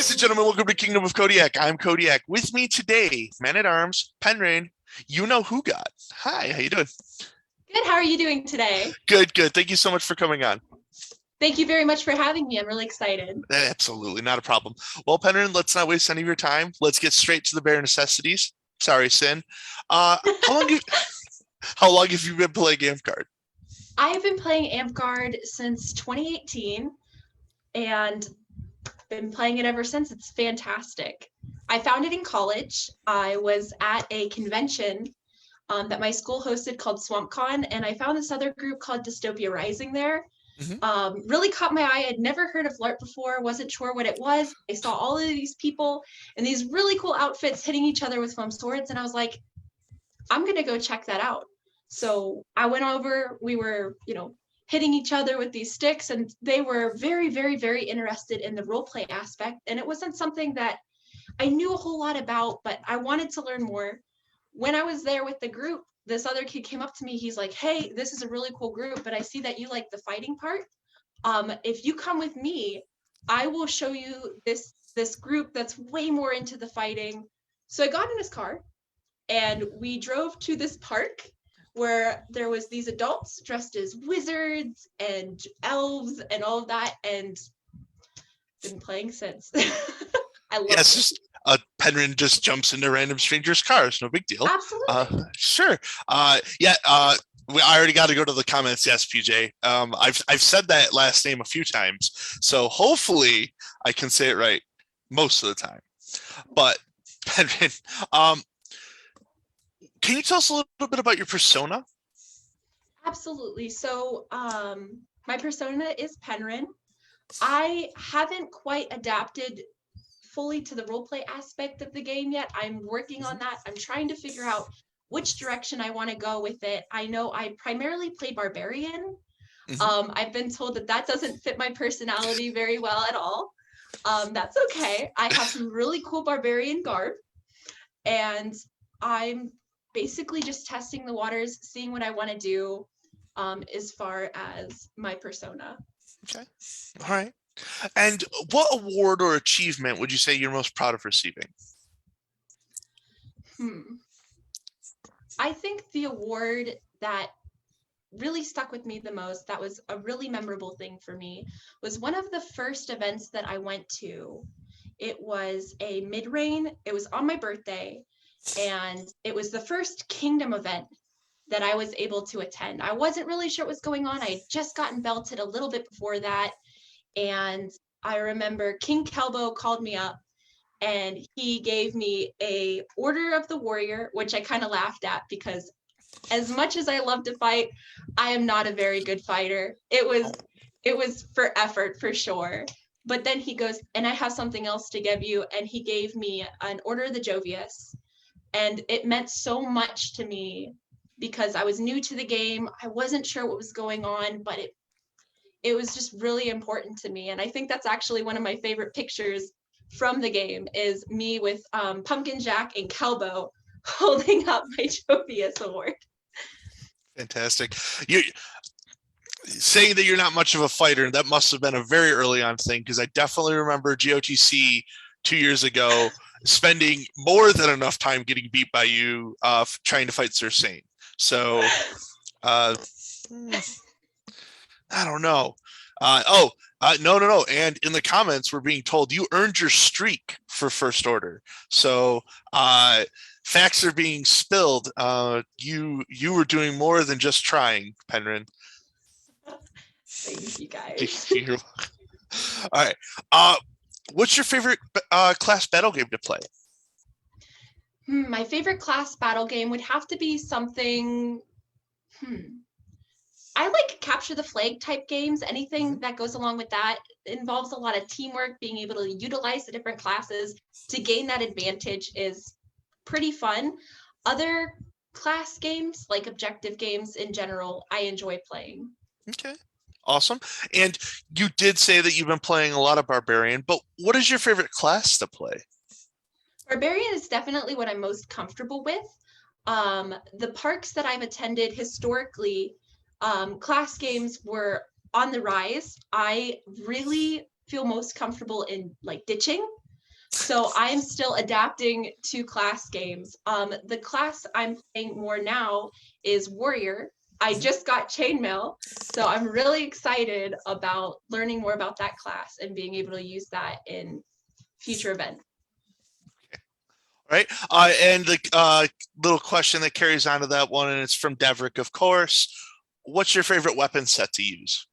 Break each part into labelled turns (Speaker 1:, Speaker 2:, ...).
Speaker 1: Ladies and gentlemen, welcome to Kingdom of Kodiak. I'm Kodiak. With me today, man-at-arms, Penryn. You know who got. Hi, how you doing?
Speaker 2: Good. How are you doing today?
Speaker 1: Good, good. Thank you so much for coming on.
Speaker 2: Thank you very much for having me. I'm really excited.
Speaker 1: Absolutely, not a problem. Well, Penryn, let's not waste any of your time. Let's get straight to the bare necessities. Sorry, Sin. How long have you been playing Amcard?
Speaker 2: I have been playing Amp since 2018 and been playing it ever since. It's fantastic. I found it in college. I was at a convention that my school hosted called SwampCon, and I found this other group called Dystopia Rising there.
Speaker 1: Mhm.
Speaker 2: Really caught my eye. I'd never heard of LARP before, wasn't sure what it was. I saw all of these people in these really cool outfits hitting each other with foam swords, and I was like, I'm gonna go check that out. So I went over, we were, hitting each other with these sticks, and they were very, very, very interested in the role play aspect. And it wasn't something that I knew a whole lot about, but I wanted to learn more. When I was there with the group, this other kid came up to me. He's like, "Hey, this is a really cool group, but I see that you like the fighting part. If you come with me, I will show you this group that's way more into the fighting." So I got in his car and we drove to this park where there was these adults dressed as wizards and elves and all of that, and been playing since. I love
Speaker 1: Yes,
Speaker 2: it.
Speaker 1: just Penryn just jumps into random strangers' cars. No big deal.
Speaker 2: Absolutely.
Speaker 1: Sure. Yeah. I already got to go to the comments. Yes, PJ. I've said that last name a few times, so hopefully I can say it right most of the time. But Penryn, can you tell us a little bit about your persona?
Speaker 2: Absolutely. So my persona is Penryn. I haven't quite adapted fully to the roleplay aspect of the game yet. I'm working on that. I'm trying to figure out which direction I want to go with it. I know I primarily play barbarian.
Speaker 1: Mhm.
Speaker 2: I've been told that that doesn't fit my personality very well at all. That's okay. I have some really cool barbarian garb, and I'm basically just testing the waters, seeing what I want to do as far as my persona.
Speaker 1: Okay. All right. And what award or achievement would you say you're most proud of receiving?
Speaker 2: Hmm. I think the award that really stuck with me the most, that was a really memorable thing for me, was one of the first events that I went to. It was a mid-rain. It was on my birthday, and it was the first Kingdom event that I was able to attend. I wasn't really sure what was going on. I had just gotten belted a little bit before that, and I remember King Kelbo called me up and he gave me a Order of the Warrior, which I kind of laughed at because as much as I love to fight, I am not a very good fighter. It was for effort for sure. But then he goes, and I have something else to give you, and he gave me an Order of the Jovius, and it meant so much to me because I was new to the game. I wasn't sure what was going on, but it was just really important to me. And I think that's actually one of my favorite pictures from the game is me with Pumpkin Jack and Kelbo holding up my Jovius award.
Speaker 1: Fantastic. You saying that you're not much of a fighter, that must have been a very early on thing because I definitely remember GOTC 2 years ago spending more than enough time getting beat by you trying to fight Sir Saint. So uh, I don't know. No. And in the comments, we're being told you earned your streak for First Order. So facts are being spilled. You were doing more than just trying, Penryn.
Speaker 2: Thank you guys.
Speaker 1: All right. What's your favorite class battle game to play?
Speaker 2: My favorite class battle game would have to be something. I like capture the flag type games. Anything that goes along with that involves a lot of teamwork, being able to utilize the different classes to gain that advantage is pretty fun. Other class games, like objective games in general, I enjoy playing.
Speaker 1: Okay. Awesome. And you did say that you've been playing a lot of Barbarian, but what is your favorite class to play?
Speaker 2: Barbarian is definitely what I'm most comfortable with. The parks that I've attended historically, class games were on the rise. I really feel most comfortable in like ditching. So I'm still adapting to class games. The class I'm playing more now is Warrior. I just got Chainmail, so I'm really excited about learning more about that class and being able to use that in future events.
Speaker 1: Right. And the little question that carries on to that one, and it's from Devrick, of course. What's your favorite weapon set to use?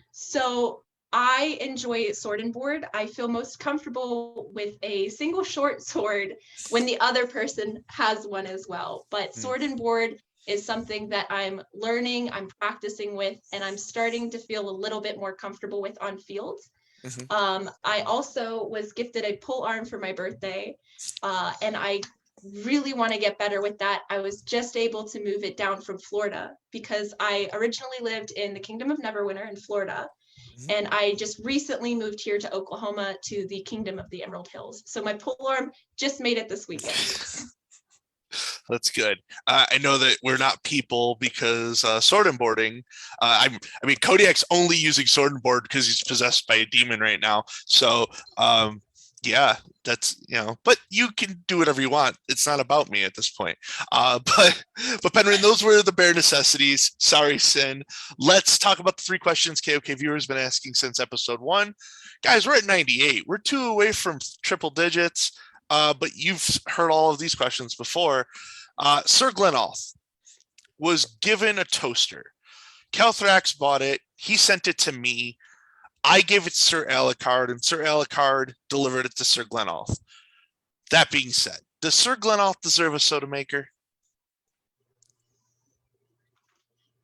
Speaker 2: So I enjoy sword and board. I feel most comfortable with a single short sword when the other person has one as well. But sword and board is something that I'm learning, I'm practicing with, and I'm starting to feel a little bit more comfortable with on field. I also was gifted a pole arm for my birthday, and I really want to get better with that. I was just able to move it down from Florida because I originally lived in the Kingdom of Neverwinter in Florida, and I just recently moved here to Oklahoma to the Kingdom of the Emerald Hills. So my pole arm just made it this weekend.
Speaker 1: That's good. I know that we're not people because sword and boarding. I mean, Kodiak's only using sword and board because he's possessed by a demon right now. So, yeah, that's But you can do whatever you want. It's not about me at this point. But Penryn, those were the bare necessities. Sorry, Sin. Let's talk about the 3 questions KOK viewers been asking since episode 1. Guys, we're at 98. We're 2 away from triple digits. But you've heard all of these questions before. Sir Glenolf was given a toaster. Calthrax bought it. He sent it to me. I gave it to Sir Alucard, and Sir Alucard delivered it to Sir Glenolf. That being said, does Sir Glenolf deserve a soda maker?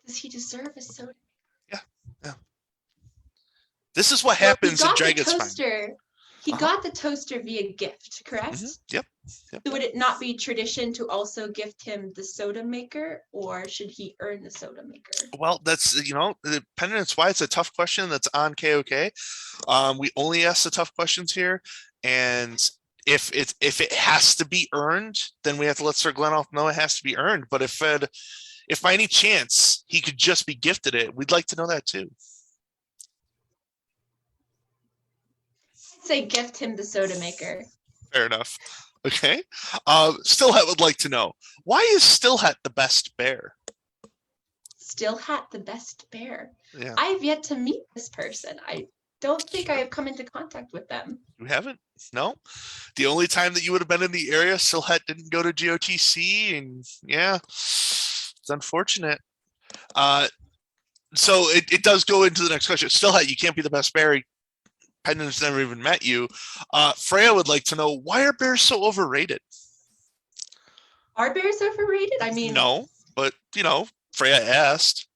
Speaker 2: Does he deserve a soda?
Speaker 1: Yeah. This is what happens in Dragon's
Speaker 2: Toaster. He got the toaster via gift, correct?
Speaker 1: Yep.
Speaker 2: So would it not be tradition to also gift him the soda maker, or should he earn the soda maker?
Speaker 1: Well, that's, depending. It's why it's a tough question that's on KOK. We only ask the tough questions here. And if it has to be earned, then we have to let Sir Glenolf know it has to be earned. But if by any chance he could just be gifted it, we'd like to know that too.
Speaker 2: Say gift him the soda maker.
Speaker 1: Fair enough. Okay. Stillhat would like to know, why is Stillhat the best bear?
Speaker 2: Stillhat the best bear?
Speaker 1: Yeah.
Speaker 2: I've yet to meet this person. I don't think I have come into contact with them.
Speaker 1: You haven't? No? The only time that you would have been in the area, Stillhat didn't go to GOTC, and yeah, it's unfortunate. So it does go into the next question. Stillhat, you can't be the best bear. Penryn's never even met you. Freya would like to know, why are bears so overrated?
Speaker 2: Are bears overrated? I mean,
Speaker 1: no, but Freya asked.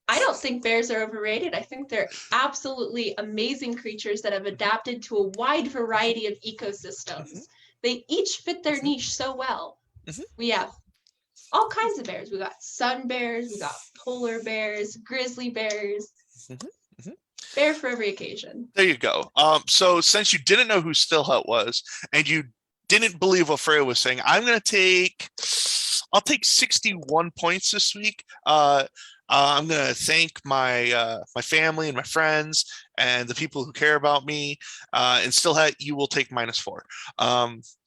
Speaker 2: I don't think bears are overrated. I think they're absolutely amazing creatures that have adapted to a wide variety of ecosystems. They each fit their niche so well. We have all kinds of bears. We got sun bears, we got polar bears, grizzly bears. Bear for every occasion.
Speaker 1: There you go. So since you didn't know who Stillhat was and you didn't believe what Freya was saying, I'll take 61 points this week. I'm gonna thank my my family and my friends and the people who care about me. And Stillhat, you will take -4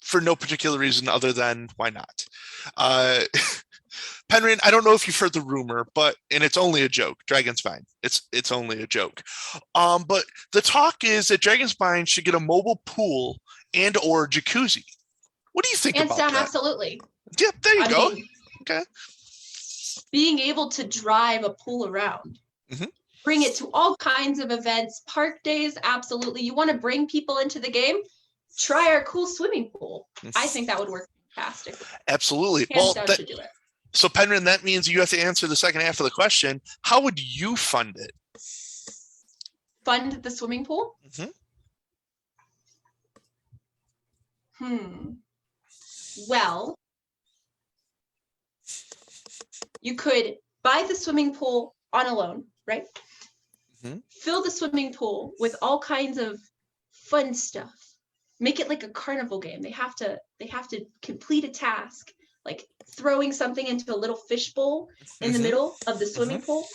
Speaker 1: for no particular reason other than why not. Penryn, I don't know if you've heard the rumor, and it's only a joke. Dragonspine, it's only a joke. But the talk is that Dragonspine should get a mobile pool and or jacuzzi. What do you think about that?
Speaker 2: Absolutely.
Speaker 1: Yeah, there you go. Okay.
Speaker 2: Being able to drive a pool around, bring it to all kinds of events, park days, absolutely. You want to bring people into the game? Try our cool swimming pool. I think that would work fantastic.
Speaker 1: Absolutely.
Speaker 2: Hands down to do it.
Speaker 1: So Penryn, that means you have to answer the second half of the question. How would you fund it?
Speaker 2: Fund the swimming pool? Well, you could buy the swimming pool on a loan, right? Fill the swimming pool with all kinds of fun stuff. Make it like a carnival game. They have to complete a task, like throwing something into a little fish bowl in the middle of the swimming pool,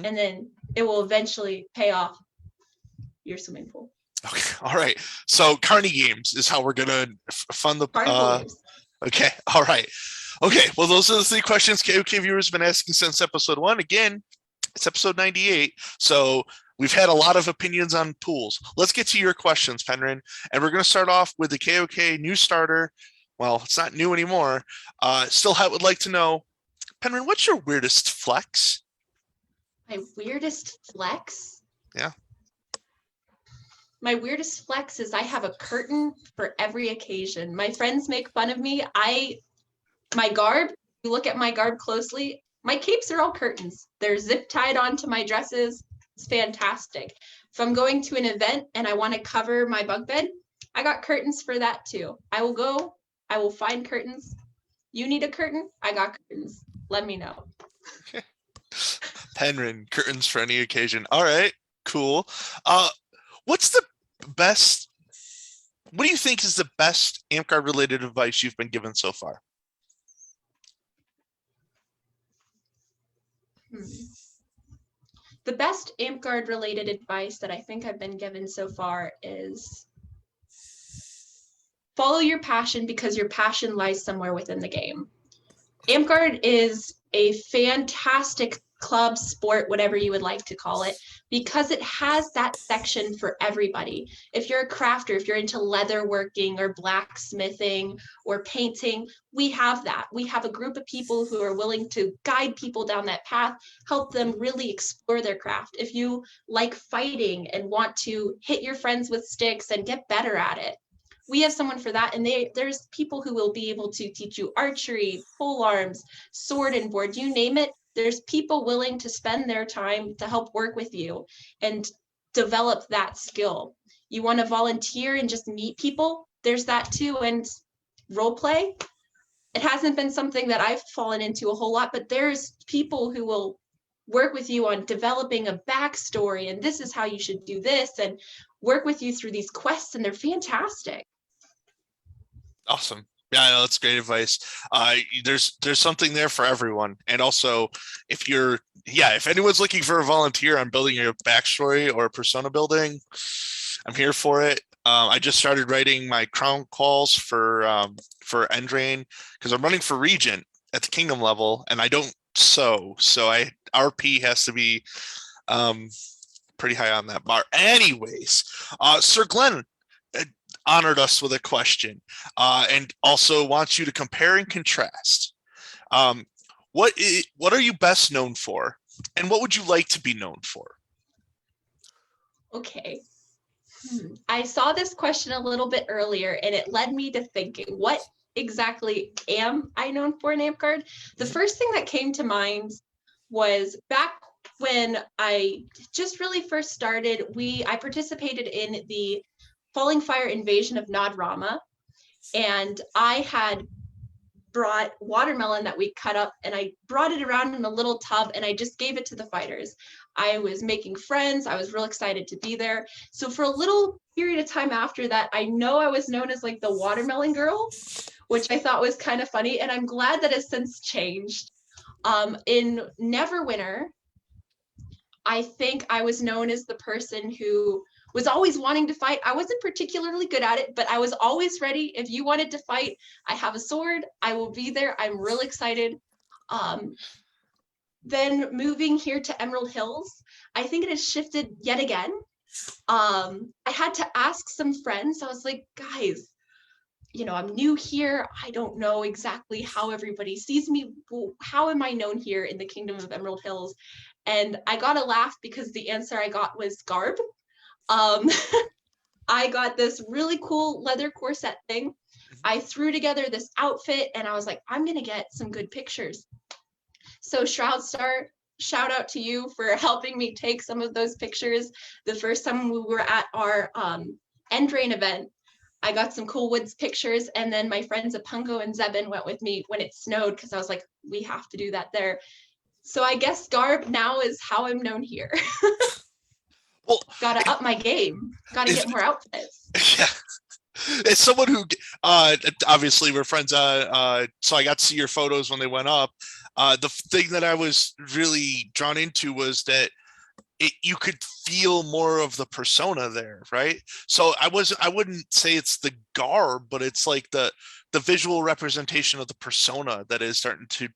Speaker 2: and then it will eventually pay off your swimming pool.
Speaker 1: Okay. All right. So Carney Games is how we're gonna fund the.
Speaker 2: Carnival games.
Speaker 1: Okay. All right. Okay. Well, those are the 3 questions KOK viewers have been asking since episode 1. Again, it's episode 98. So we've had a lot of opinions on pools. Let's get to your questions, Penryn. And we're going to start off with the KOK new starter. Well, it's not new anymore. Still would like to know, Penryn, what's your weirdest flex?
Speaker 2: My weirdest flex?
Speaker 1: Yeah.
Speaker 2: My weirdest flex is I have a curtain for every occasion. My friends make fun of me. My garb, you look at my garb closely, my capes are all curtains. They're zip tied onto my dresses. It's fantastic. If I'm going to an event and I want to cover my bunk bed, I got curtains for that too. I will find curtains. You need a curtain? I got curtains. Let me know.
Speaker 1: Penryn, curtains for any occasion. All right, cool. What's the best? What do you think is the best amp guard related advice you've been given so far?
Speaker 2: The best amp guard related advice that I think I've been given so far is follow your passion because your passion lies somewhere within the game. Amp guard is a fantastic club, sport, whatever you would like to call it, because it has that section for everybody. If you're a crafter, if you're into leatherworking or blacksmithing or painting, we have that. We have a group of people who are willing to guide people down that path, help them really explore their craft. If you like fighting and want to hit your friends with sticks and get better at it, we have someone for that. And there's people who will be able to teach you archery, pole arms, sword and board, you name it. There's people willing to spend their time to help work with you and develop that skill. You want to volunteer and just meet people, there's that too. And role play, it hasn't been something that I've fallen into a whole lot, but there's people who will work with you on developing a backstory and this is how you should do this and work with you through these quests, and they're fantastic.
Speaker 1: Awesome. Yeah, no, that's great advice. There's something there for everyone. And also, if anyone's looking for a volunteer on building your backstory or persona building, I'm here for it. I just started writing my crown calls for Endrain because I'm running for Regent at the Kingdom level, and I don't so RP has to be pretty high on that bar. Anyways, Sir Glenn honored us with a question and also wants you to compare and contrast. What are you best known for, and what would you like to be known for?
Speaker 2: Okay. I saw this question a little bit earlier, and it led me to thinking, what exactly am I known for in amp guard? The first thing that came to mind was back when I just really first started, I participated in the Falling Fire invasion of Nod Rama, and I had brought watermelon that we cut up, and I brought it around in a little tub, and I just gave it to the fighters. I was making friends. I was real excited to be there. So for a little period of time after that, I know I was known as like the watermelon girl, which I thought was kind of funny, and I'm glad that has since changed. In Neverwinter, I think I was known as the person who was always wanting to fight. I wasn't particularly good at it, but I was always ready. If you wanted to fight, I have a sword. I will be there. I'm real excited. Then moving here to Emerald Hills, I think it has shifted yet again. I had to ask some friends. I was like, guys, I'm new here. I don't know exactly how everybody sees me. How am I known here in the Kingdom of Emerald Hills? And I got a laugh because the answer I got was garb. I got this really cool leather corset thing. I threw together this outfit and I was like, I'm going to get some good pictures. So Shroudstar, shout out to you for helping me take some of those pictures. The first time we were at our Endrain event, I got some cool woods pictures, and then my friends Apungo and Zebin went with me when it snowed because I was like, we have to do that there. So I guess garb now is how I'm known here. Well, gotta up my game. Gotta get more outfits.
Speaker 1: Yeah. As someone who obviously we're friends, so I got to see your photos when they went up. The thing that I was really drawn into was that you could feel more of the persona there, right? So I wouldn't say it's the garb, but it's like the visual representation of the persona that is starting to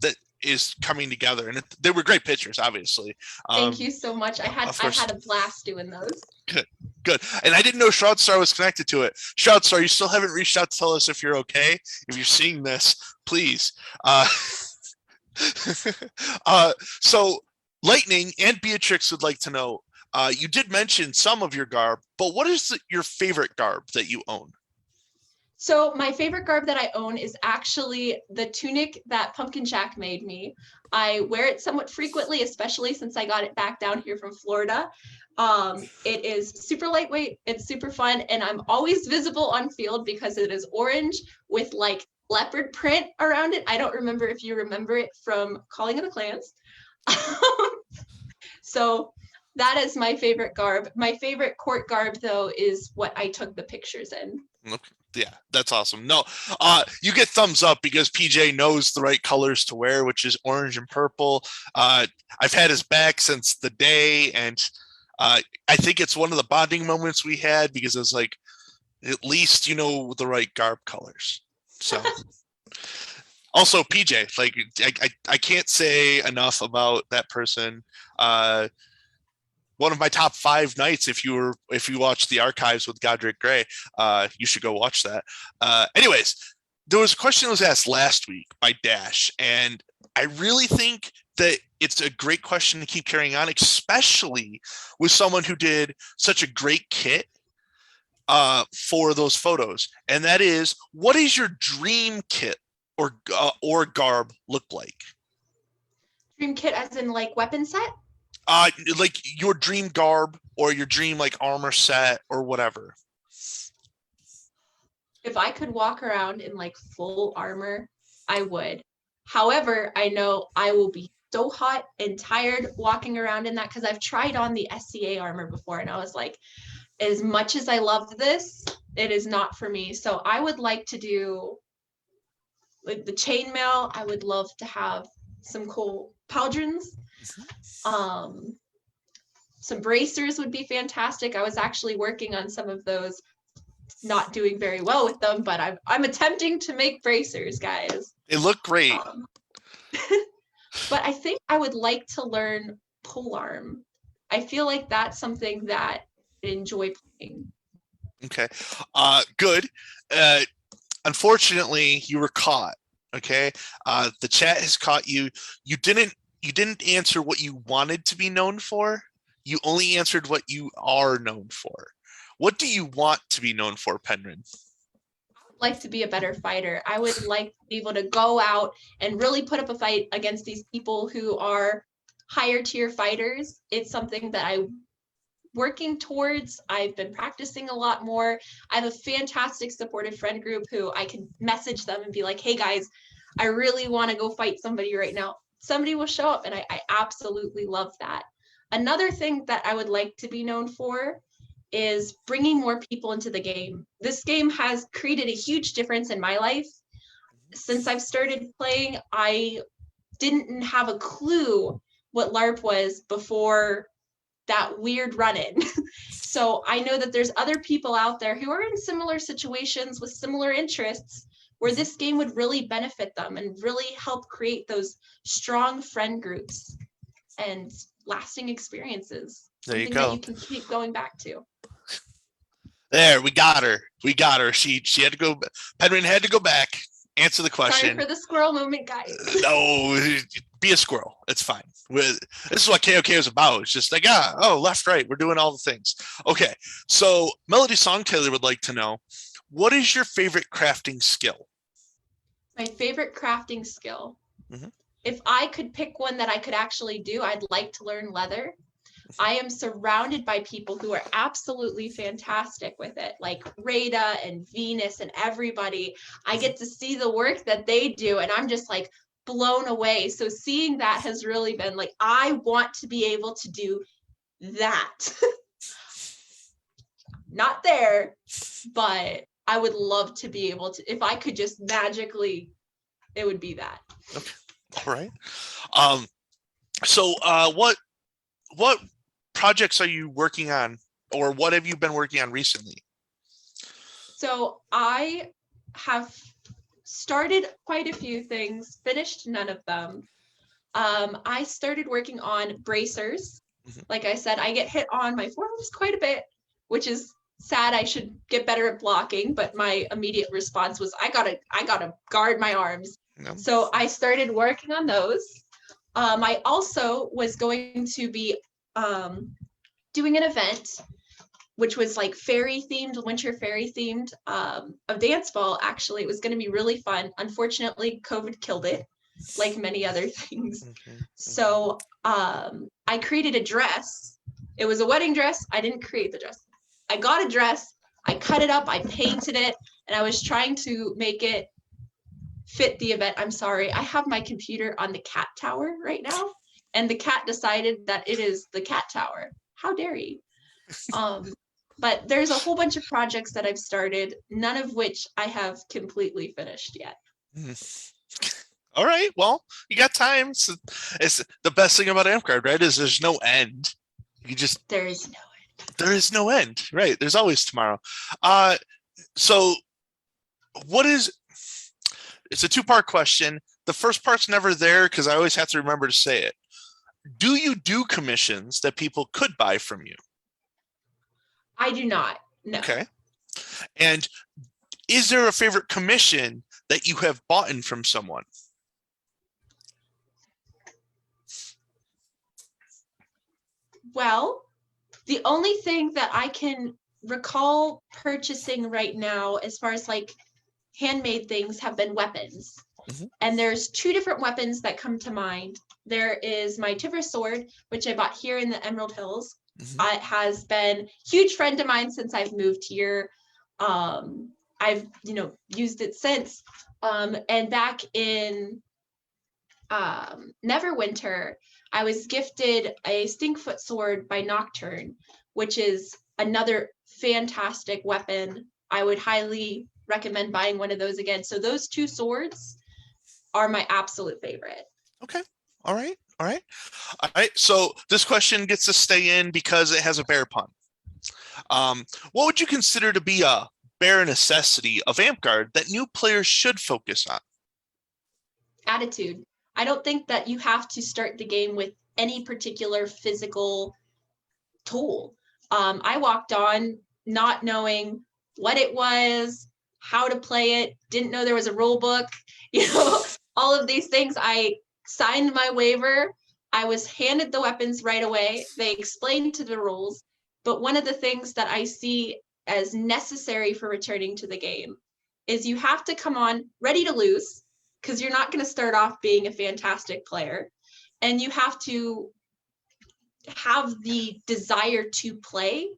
Speaker 1: that is coming together, and they were great pictures, obviously.
Speaker 2: Thank you so much.
Speaker 1: Of
Speaker 2: I
Speaker 1: course.
Speaker 2: had a blast doing those.
Speaker 1: Good. And I didn't know Shroud Star was connected to it. Shroud Star, you still haven't reached out to tell us if you're okay. If you're seeing this, please. So Lightning and Beatrix would like to know, you did mention some of your garb, but what is your favorite garb that you own?
Speaker 2: So my favorite garb that I own is actually the tunic that Pumpkin Jack made me. I wear it somewhat frequently, especially since I got it back down here from Florida. It is super lightweight, it's super fun, and I'm always visible on field because it is orange with like leopard print around it. I don't remember if you remember it from Calling of the Clans. So that is my favorite garb. My favorite court garb, though, is what I took the pictures in.
Speaker 1: Okay. Yeah, that's awesome. No, you get thumbs up because PJ knows the right colors to wear, which is orange and purple. I've had his back since the day, and I think it's one of the bonding moments we had because it's like, at least you know the right garb colors. So, also PJ, like I can't say enough about that person. One of my top 5 nights. If you watched the archives with Godric Gray, you should go watch that. Anyways, there was a question that was asked last week by Dash, and I really think that it's a great question to keep carrying on, especially with someone who did such a great kit for those photos. And that is, what is your dream kit or garb look like?
Speaker 2: Dream kit as in like weapon set?
Speaker 1: Like your dream garb or your dream like armor set or whatever.
Speaker 2: If I could walk around in like full armor, I would. However, I know I will be so hot and tired walking around in that because I've tried on the SCA armor before and I was like, as much as I loved this, it is not for me. So I would like to do like the chainmail. I would love to have some cool pauldrons. Some bracers would be fantastic. I was actually working on some of those, not doing very well with them, but I'm attempting to make bracers, guys.
Speaker 1: They look great.
Speaker 2: But I think I would like to learn polearm. I feel like that's something that I enjoy playing.
Speaker 1: Okay. Good. Unfortunately, you were caught. Okay. The chat has caught you. You didn't answer what you wanted to be known for. You only answered what you are known for. What do you want to be known for, Penryn?
Speaker 2: I would like to be a better fighter. I would like to be able to go out and really put up a fight against these people who are higher tier fighters. It's something that I'm working towards. I've been practicing a lot more. I have a fantastic supportive friend group who I can message them and be like, hey guys, I really want to go fight somebody right now. Somebody will show up, and I absolutely love that. Another thing that I would like to be known for is bringing more people into the game. This game has created a huge difference in my life. Since I've started playing, I didn't have a clue what LARP was before that weird run-in. So I know that there's other people out there who are in similar situations with similar interests where this game would really benefit them and really help create those strong friend groups and lasting experiences.
Speaker 1: There you
Speaker 2: something
Speaker 1: go.
Speaker 2: that you can keep going back to.
Speaker 1: There, we got her. She had to go. Penryn had to go back, answer the question.
Speaker 2: Sorry for the squirrel moment, guys.
Speaker 1: No, be a squirrel. It's fine. This is what KOK is about. It's just like, left, right. We're doing all the things. Okay, so Melody Song Taylor would like to know, what is your favorite crafting skill?
Speaker 2: My favorite crafting skill.
Speaker 1: Mm-hmm.
Speaker 2: If I could pick one that I could actually do, I'd like to learn leather. I am surrounded by people who are absolutely fantastic with it, like Rada and Venus and everybody. I get to see the work that they do, and I'm just like blown away. So seeing that has really been like, I want to be able to do that. Not there, but I would love to be able to, if I could just magically, it would be that.
Speaker 1: Okay. All right. So what projects are you working on, or what have you been working on recently?
Speaker 2: So I have started quite a few things, finished none of them. I started working on bracers.
Speaker 1: Mhm.
Speaker 2: Like I said, I get hit on my forearms quite a bit, which is sad. I should get better at blocking, but my immediate response was I gotta guard my arms.
Speaker 1: No?
Speaker 2: So I started working on those. I also was going to be doing an event which was like fairy themed, winter fairy themed, a dance ball. Actually, it was going to be really fun. Unfortunately, COVID killed it, like many other things.
Speaker 1: Mhm.
Speaker 2: So I created a dress. It was a wedding dress. I didn't create the dress. I got a dress. I cut it up. I painted it, and I was trying to make it fit the event. I'm sorry. I have my computer on the cat tower right now, and the cat decided that it is the cat tower. How dare you? But there's a whole bunch of projects that I've started, none of which I have completely finished yet.
Speaker 1: Mhm. All right. Well, you got time. It's the best thing about AmpGuard, right? Is there's no end. You just
Speaker 2: There is no
Speaker 1: there is no end, right? There's always tomorrow. So what is? It's a two-part question. The first part's never there because I always have to remember to say it. Do you do commissions that people could buy from you?
Speaker 2: I do not. No.
Speaker 1: Okay. And is there a favorite commission that you have bought in from someone?
Speaker 2: Well, the only thing that I can recall purchasing right now, as far as like handmade things, have been weapons.
Speaker 1: Mhm.
Speaker 2: And there's two different weapons that come to mind. There is my Tiver sword, which I bought here in the Emerald Hills.
Speaker 1: Mhm.
Speaker 2: It has been a huge friend of mine since I've moved here. I've used it since. And back in Neverwinter, I was gifted a Stinkfoot sword by Nocturne, which is another fantastic weapon. I would highly recommend buying one of those again. So those two swords are my absolute favorite.
Speaker 1: Okay. All right. All right. All right. So this question gets to stay in because it has a bear pun. What would you consider to be a bare necessity of AmpGuard that new players should focus on?
Speaker 2: Attitude. I don't think that you have to start the game with any particular physical tool. I walked on not knowing what it was, how to play it, didn't know there was a rule book, all of these things. I signed my waiver. I was handed the weapons right away. They explained to the rules. But one of the things that I see as necessary for returning to the game is you have to come on ready to lose, because you're not going to start off being a fantastic player. And you have to have the desire to play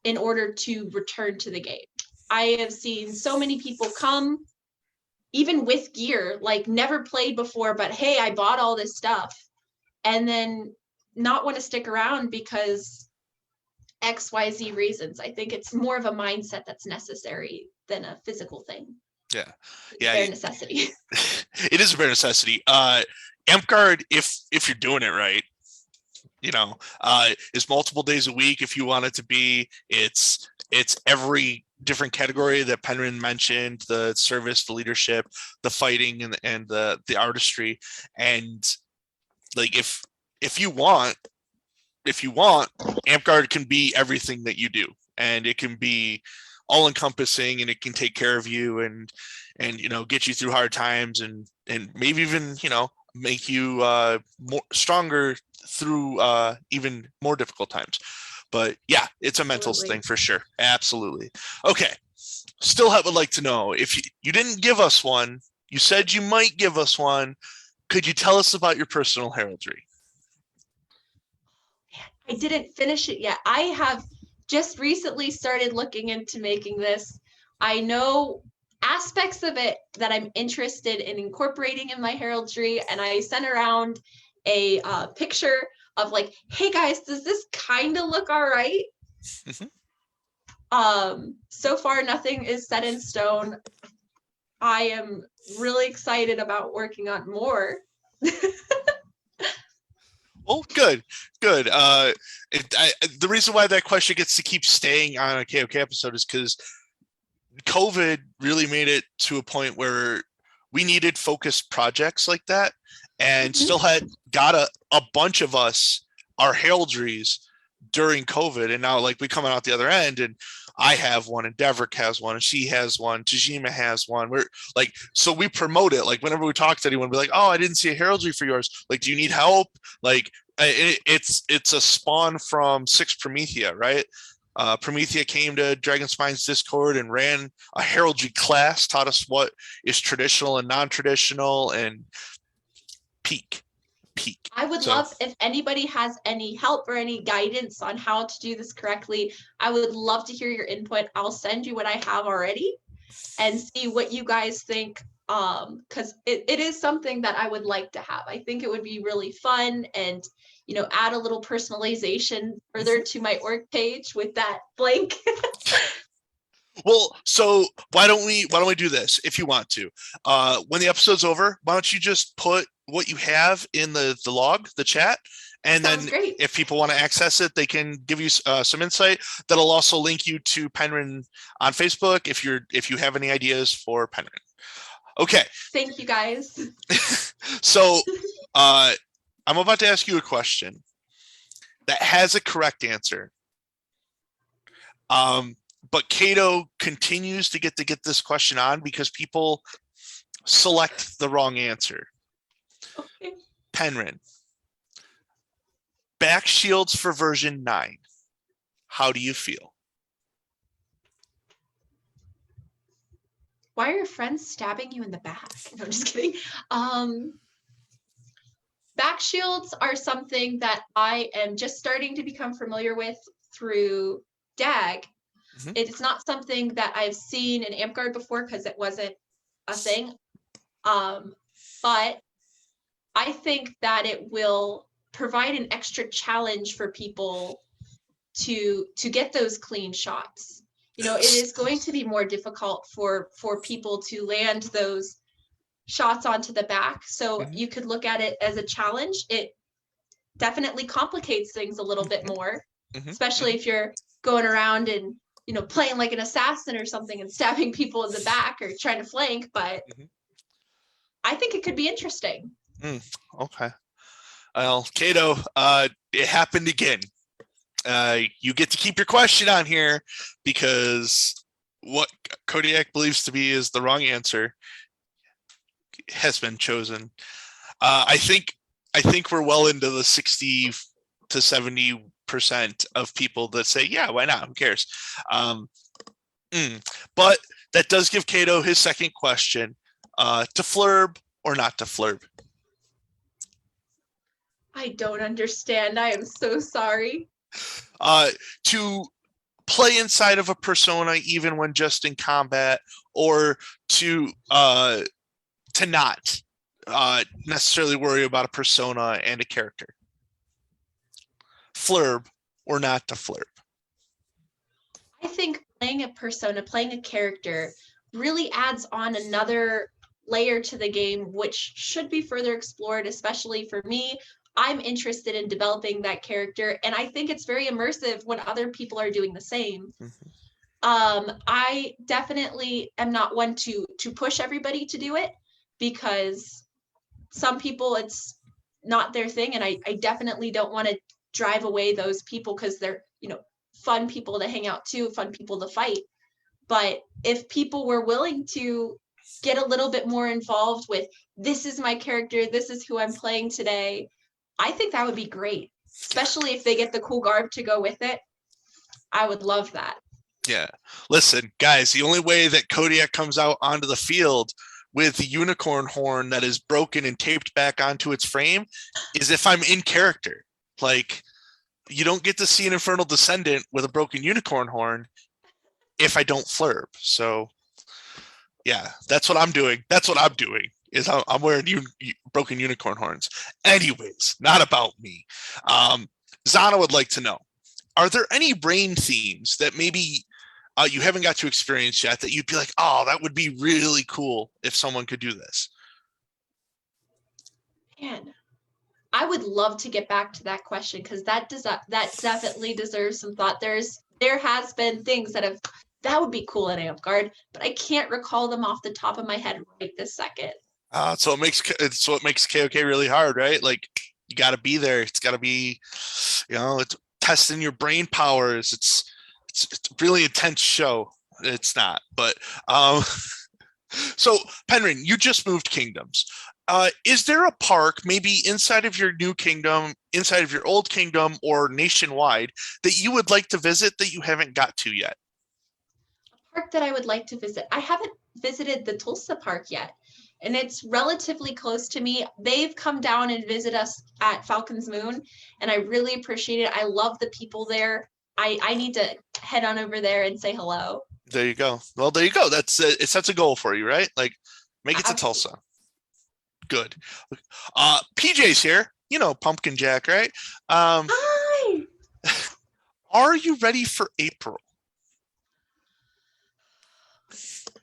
Speaker 2: in order to return to the game. I have seen so many people come, even with gear, like never played before, but hey, I bought all this stuff, and then not want to stick around because XYZ reasons. I think it's more of a mindset that's necessary than a physical thing.
Speaker 1: Yeah.
Speaker 2: It's
Speaker 1: Yeah.
Speaker 2: bare necessity.
Speaker 1: It is a bare necessity. AmpGuard, if you're doing it right, is multiple days a week if you want it to be. It's every different category that Penryn mentioned: the service, the leadership, the fighting, and the artistry. And like if you want, AmpGuard can be everything that you do, and it can be all encompassing, and it can take care of you and get you through hard times, and maybe even make you more stronger through even more difficult times. But yeah, it's a mental thing for sure. Absolutely. Okay. Still would like to know, if you didn't give us one, you said you might give us one. Could you tell us about your personal heraldry?
Speaker 2: I didn't finish it yet. I have just recently started looking into making this. I know aspects of it that I'm interested in incorporating in my heraldry, and I sent around a picture of like, hey guys, does this kind of look all right? So far nothing is set in stone. I am really excited about working on more.
Speaker 1: Oh, good. The reason why that question gets to keep staying on a KOK episode is because COVID really made it to a point where we needed focused projects like that, and
Speaker 2: Mhm.
Speaker 1: still had got a bunch of us our heraldries during COVID, and now like we coming out the other end, and I have one, and Devrick has one, and she has one, Tajima has one. We're like, so we promote it. Like whenever we talk to anyone, we're like, oh, I didn't see a heraldry for yours. Like, do you need help? Like, it's a spawn from Six Promethea, right? Promethea came to Dragonspine's Discord and ran a heraldry class, taught us what is traditional and non-traditional, and peak.
Speaker 2: I would
Speaker 1: So
Speaker 2: love if anybody has any help or any guidance on how to do this correctly. I would love to hear your input. I'll send you what I have already and see what you guys think. Because it is something that I would like to have. I think it would be really fun and add a little personalization further to my org page with that blank.
Speaker 1: well, so why don't we do this if you want to? When the episode's over, why don't you just put what you have in the log, the chat, and
Speaker 2: Sounds
Speaker 1: then
Speaker 2: great.
Speaker 1: if people want to access it, they can give you some insight. That'll also link you to Penryn on Facebook if you have any ideas for Penryn. Okay.
Speaker 2: Thank you guys.
Speaker 1: So I'm about to ask you a question that has a correct answer. But Cato continues to get this question on because people select the wrong answer.
Speaker 2: Okay.
Speaker 1: Penryn, back shields for version 9. How do you feel?
Speaker 2: Why are your friends stabbing you in the back? No, I'm just kidding. Back shields are something that I am just starting to become familiar with through DAG.
Speaker 1: Mhm.
Speaker 2: It's not something that I've seen in Amtgard before because it wasn't a thing. But I think that it will provide an extra challenge for people to get those clean shots. It is going to be more difficult for people to land those shots onto the back. So
Speaker 1: Mhm.
Speaker 2: you could look at it as a challenge. It definitely complicates things a little bit more,
Speaker 1: Mhm.
Speaker 2: especially if you're going around and playing like an assassin or something and stabbing people in the back or trying to flank. But
Speaker 1: Mhm.
Speaker 2: I think it could be interesting.
Speaker 1: Okay. Well, Cato, it happened again. You get to keep your question on here because what Kodiak believes to be is the wrong answer has been chosen. I think we're well into the 60 to 70% of people that say, yeah, why not? Who cares? But that does give Cato his second question: to flurb or not to flurb?
Speaker 2: I don't understand. I am so sorry.
Speaker 1: To play inside of a persona even when just in combat, or to not necessarily worry about a persona and a character. Flurb or not to flurb?
Speaker 2: I think playing a persona, playing a character really adds on another layer to the game, which should be further explored, especially for me. I'm interested in developing that character, and I think it's very immersive when other people are doing the same.
Speaker 1: Mhm.
Speaker 2: I definitely am not one to push everybody to do it because some people it's not their thing, and I definitely don't want to drive away those people because they're fun people to hang out to, fun people to fight. But if people were willing to get a little bit more involved with, this is my character, this is who I'm playing today, I think that would be great, especially if they get the cool garb to go with it. I would love that.
Speaker 1: Yeah. Listen, guys, the only way that Kodiak comes out onto the field with the unicorn horn that is broken and taped back onto its frame is if I'm in character. Like, you don't get to see an Infernal Descendant with a broken unicorn horn if I don't flurb. So, yeah, that's what I'm doing. That's what I'm doing. Is I'm wearing broken unicorn horns. Anyways, not about me. Zana would like to know: are there any brain themes that maybe you haven't got to experience yet that you'd be like, oh, that would be really cool if someone could do this?
Speaker 2: Man, I would love to get back to that question because that definitely deserves some thought. There has been things that would be cool at Amp-Guard, but I can't recall them off the top of my head right this second.
Speaker 1: So it's what makes KOK really hard, right? Like you got to be there. It's got to be, it's testing your brain powers. It's a really intense show. It's not, but so Penryn, you just moved kingdoms. Is there a park maybe inside of your new kingdom, inside of your old kingdom, or nationwide that you would like to visit that you haven't got to yet?
Speaker 2: A park that I would like to visit. I haven't visited the Tulsa Park yet, and it's relatively close to me. They've come down and visit us at Falcon's Moon, and I really appreciate it. I love the people there. I need to head on over there and say hello.
Speaker 1: There you go. Well, there you go. It sets a goal for you, right? Like make it to Tulsa. Good. PJ's here. Pumpkin Jack, right?
Speaker 2: Hi.
Speaker 1: Are you ready for April?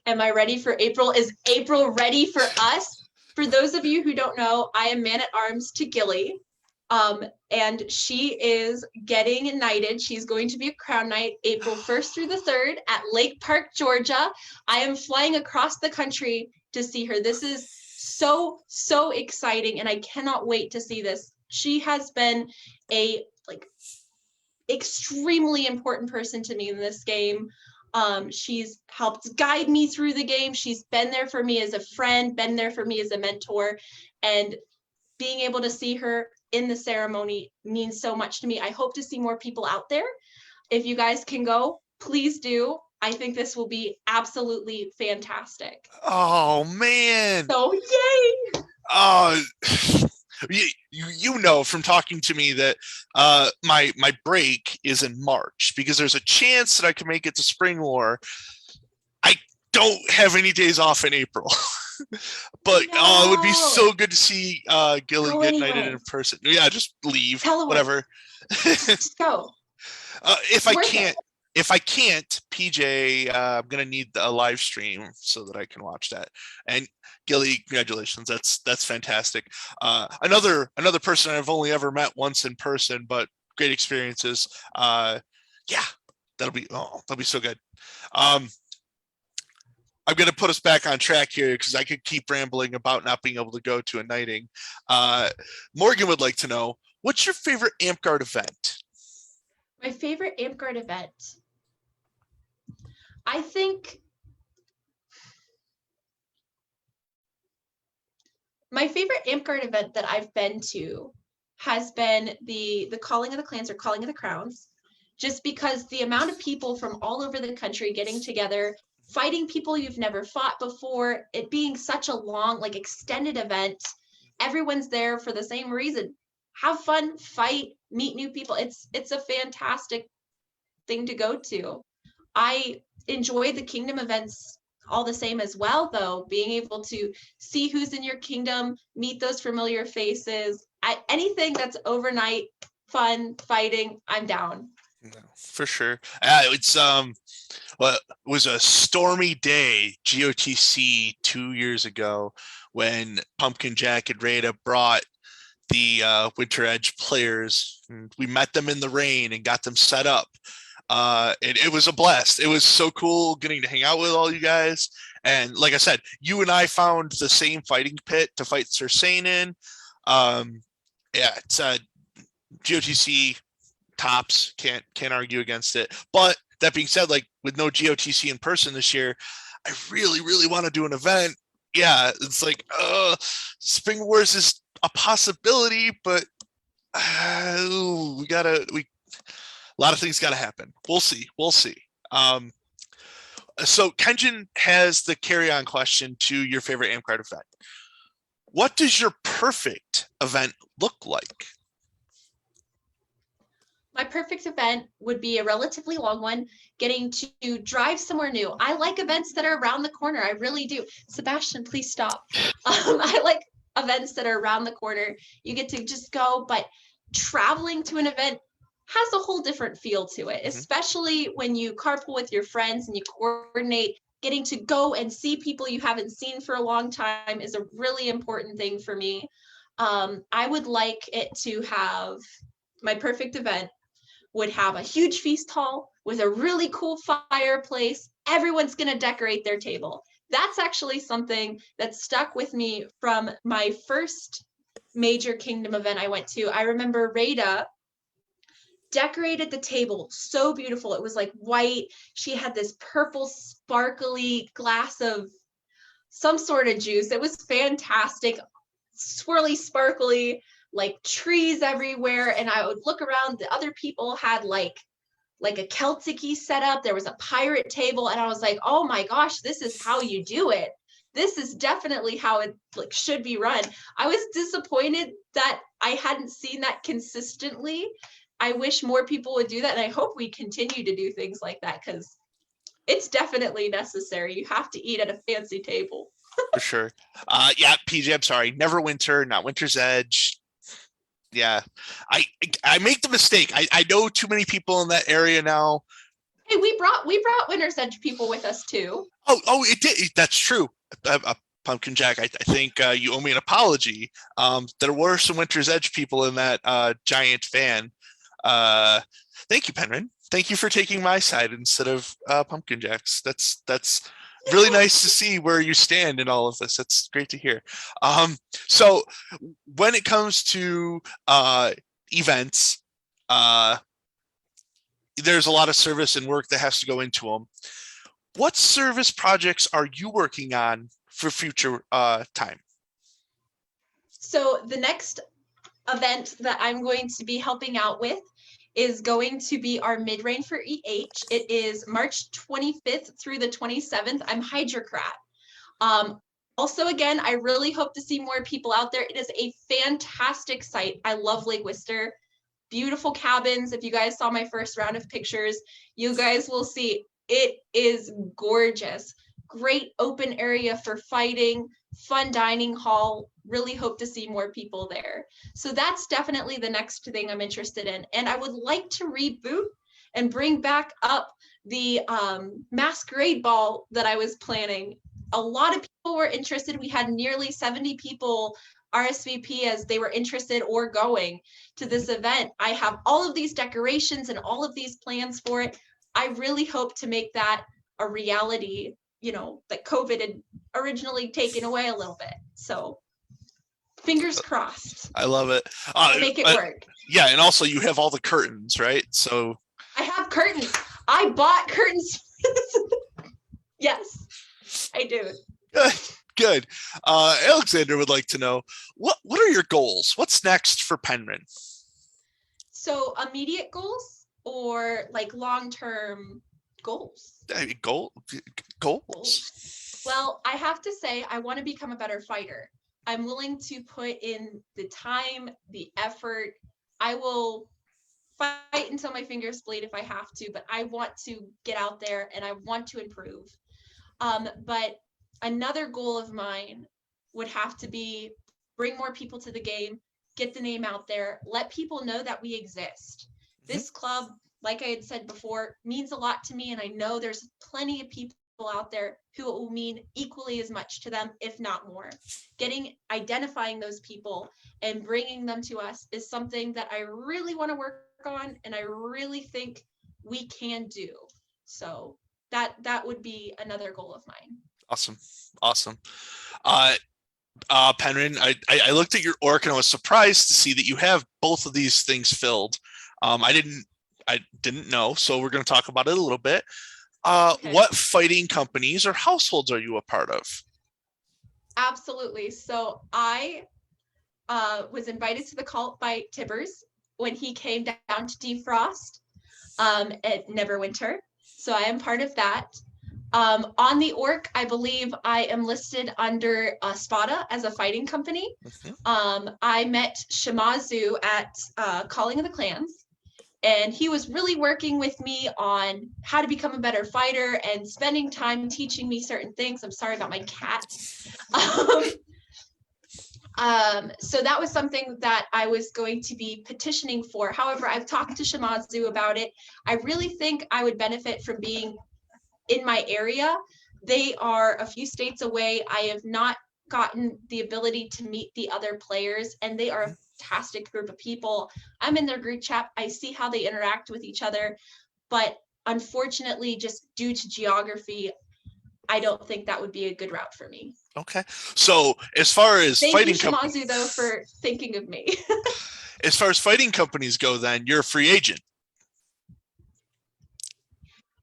Speaker 2: Am I ready for April? Is April ready for us? For those of you who don't know, I am man-at-arms to Gilly. And she is getting knighted. She's going to be a crown knight April 1st through the 3rd at Lake Park, Georgia. I am flying across the country to see her. This is so exciting, and I cannot wait to see this. She has been a extremely important person to me in this game. She's helped guide me through the game. She's been there for me as a friend, been there for me as a mentor, and being able to see her in the ceremony means so much to me. I hope to see more people out there. If you guys can go, please do. I think this will be absolutely fantastic.
Speaker 1: Oh man.
Speaker 2: So yay.
Speaker 1: You know from talking to me that my break is in March because there's a chance that I can make it to Spring War. I don't have any days off in April. But it would be so good to see Gilly get knighted in person. Yeah, just leave. Whatever.
Speaker 2: Just go.
Speaker 1: If I can't, PJ, I'm gonna need a live stream so that I can watch that. And Gilly, congratulations. That's fantastic. Another person I've only ever met once in person, but great experiences. Yeah, that'll be so good. I'm going to put us back on track here because I could keep rambling about not being able to go to a knighting. Morgan would like to know, what's your favorite Amp-Guard event?
Speaker 2: My favorite Amp-Guard event? I think my favorite Amp-Guard event that I've been to has been the Calling of the Clans or Calling of the Crowns, just because the amount of people from all over the country getting together, fighting people you've never fought before, it being such a long, extended event. Everyone's there for the same reason. Have fun, fight, meet new people. It's a fantastic thing to go to. I enjoy the kingdom events all the same as well, though, being able to see who's in your kingdom, meet those familiar faces. Anything that's overnight fun, fighting, I'm down.
Speaker 1: No, for sure. It was a stormy day, GOTC 2 years ago, when Pumpkin Jack and Rada brought the Winter Edge players. And we met them in the rain and got them set up. And it was a blast. It was so cool getting to hang out with all you guys. And like I said, you and I found the same fighting pit to fight Sir Sane in. Yeah, it's GOTC tops. Can't argue against it. But that being said, with no GOTC in person this year, I really want to do an event. Yeah, it's Spring Wars is a possibility, but a lot of things gotta happen. We'll see. So Kenjin has the carry-on question to your favorite Amp-Guard event. What does your perfect event look like?
Speaker 2: My perfect event would be a relatively long one, getting to drive somewhere new. I like events that are around the corner. I really do. Sebastian, please stop. I like events that are around the corner. You get to just go, but traveling to an event has a whole different feel to it, especially when you carpool with your friends and you coordinate. Getting to go and see people you haven't seen for a long time is a really important thing for me. I would like it to have my perfect event would have a huge feast hall with a really cool fireplace. Everyone's going to decorate their table. That's actually something that stuck with me from my first major kingdom event I went to. I remember Rada decorated the table so beautiful. It was like white. She had this purple sparkly glass of some sort of juice. It was fantastic, swirly, sparkly, like trees everywhere. And I would look around, the other people had like a Celtic-y setup. There was a pirate table, and I was like, oh my gosh, this is how you do it. This is definitely how it like should be run. I was disappointed that I hadn't seen that consistently. I wish more people would do that, and I hope we continue to do things like that because it's definitely necessary. You have to eat at a fancy table.
Speaker 1: For sure. Yeah, PJ, I'm sorry. Neverwinter, not Winter's Edge. Yeah. I make the mistake. I know too many people in that area now.
Speaker 2: Hey, we brought Winter's Edge people with us too.
Speaker 1: It did. That's true. Pumpkin Jack, I think you owe me an apology. There were some Winter's Edge people in that giant van. Thank you, Penryn. Thank you for taking my side instead of Pumpkin Jack's. That's really nice to see where you stand in all of this. That's great to hear. So when it comes to events, there's a lot of service and work that has to go into them. What service projects are you working on for future time?
Speaker 2: So the next event that I'm going to be helping out with is going to be our mid-reign for EH. It is March 25th through the 27th. I'm Hydrocrat. Also, again, I really hope to see more people out there. It is a fantastic site. I love Lake Wister. Beautiful cabins. If you guys saw my first round of pictures, you guys will see it is gorgeous. Great open area for fighting, fun dining hall. Really hope to see more people there. So that's definitely the next thing I'm interested in. And I would like to reboot and bring back up the masquerade ball that I was planning. A lot of people were interested. We had nearly 70 people RSVP as they were interested or going to this event. I have all of these decorations and all of these plans for it. I really hope to make that a reality, that COVID had originally taken away a little bit. So fingers crossed.
Speaker 1: I love it.
Speaker 2: Make it work.
Speaker 1: Yeah, and also you have all the curtains, right? So
Speaker 2: I have curtains. I bought curtains. Yes, I do.
Speaker 1: Good. Alexander would like to know what are your goals? What's next for Penryn?
Speaker 2: So immediate goals or like long-term goals?
Speaker 1: Goals.
Speaker 2: Well, I have to say I want to become a better fighter. I'm willing to put in the time, the effort. I will fight until my fingers bleed if I have to, but I want to get out there and I want to improve. But another goal of mine would have to be bring more people to the game, get the name out there, let people know that we exist. This club, like I had said before, means a lot to me, and I know there's plenty of people out there who it will mean equally as much to them, if not more. Identifying those people and bringing them to us is something that I really want to work on, and I really think we can do. So that would be another goal of mine.
Speaker 1: Awesome. Penryn, I looked at your orc and I was surprised to see that you have both of these things filled. I didn't know, so we're going to talk about it a little bit. Okay. What fighting companies or households are you a part of?
Speaker 2: Absolutely. So I was invited to the cult by Tibbers when he came down to Defrost at Neverwinter. So I am part of that. On the orc, I believe I am listed under Spada as a fighting company. I met Shimazu at Calling of the Clans, and he was really working with me on how to become a better fighter and spending time teaching me certain things. I'm sorry about my cat. So that was something that I was going to be petitioning for. However, I've talked to Shimazu about it. I really think I would benefit from being in my area. They are a few states away. I have not gotten the ability to meet the other players, and they are a fantastic group of people. I'm in their group chat. I see how they interact with each other, but unfortunately, just due to geography, I don't think that would be a good route for me.
Speaker 1: Okay. So as far as
Speaker 2: Thank
Speaker 1: fighting
Speaker 2: you, Shimazu, though, for thinking of me.
Speaker 1: as far as fighting companies go, then you're a free agent.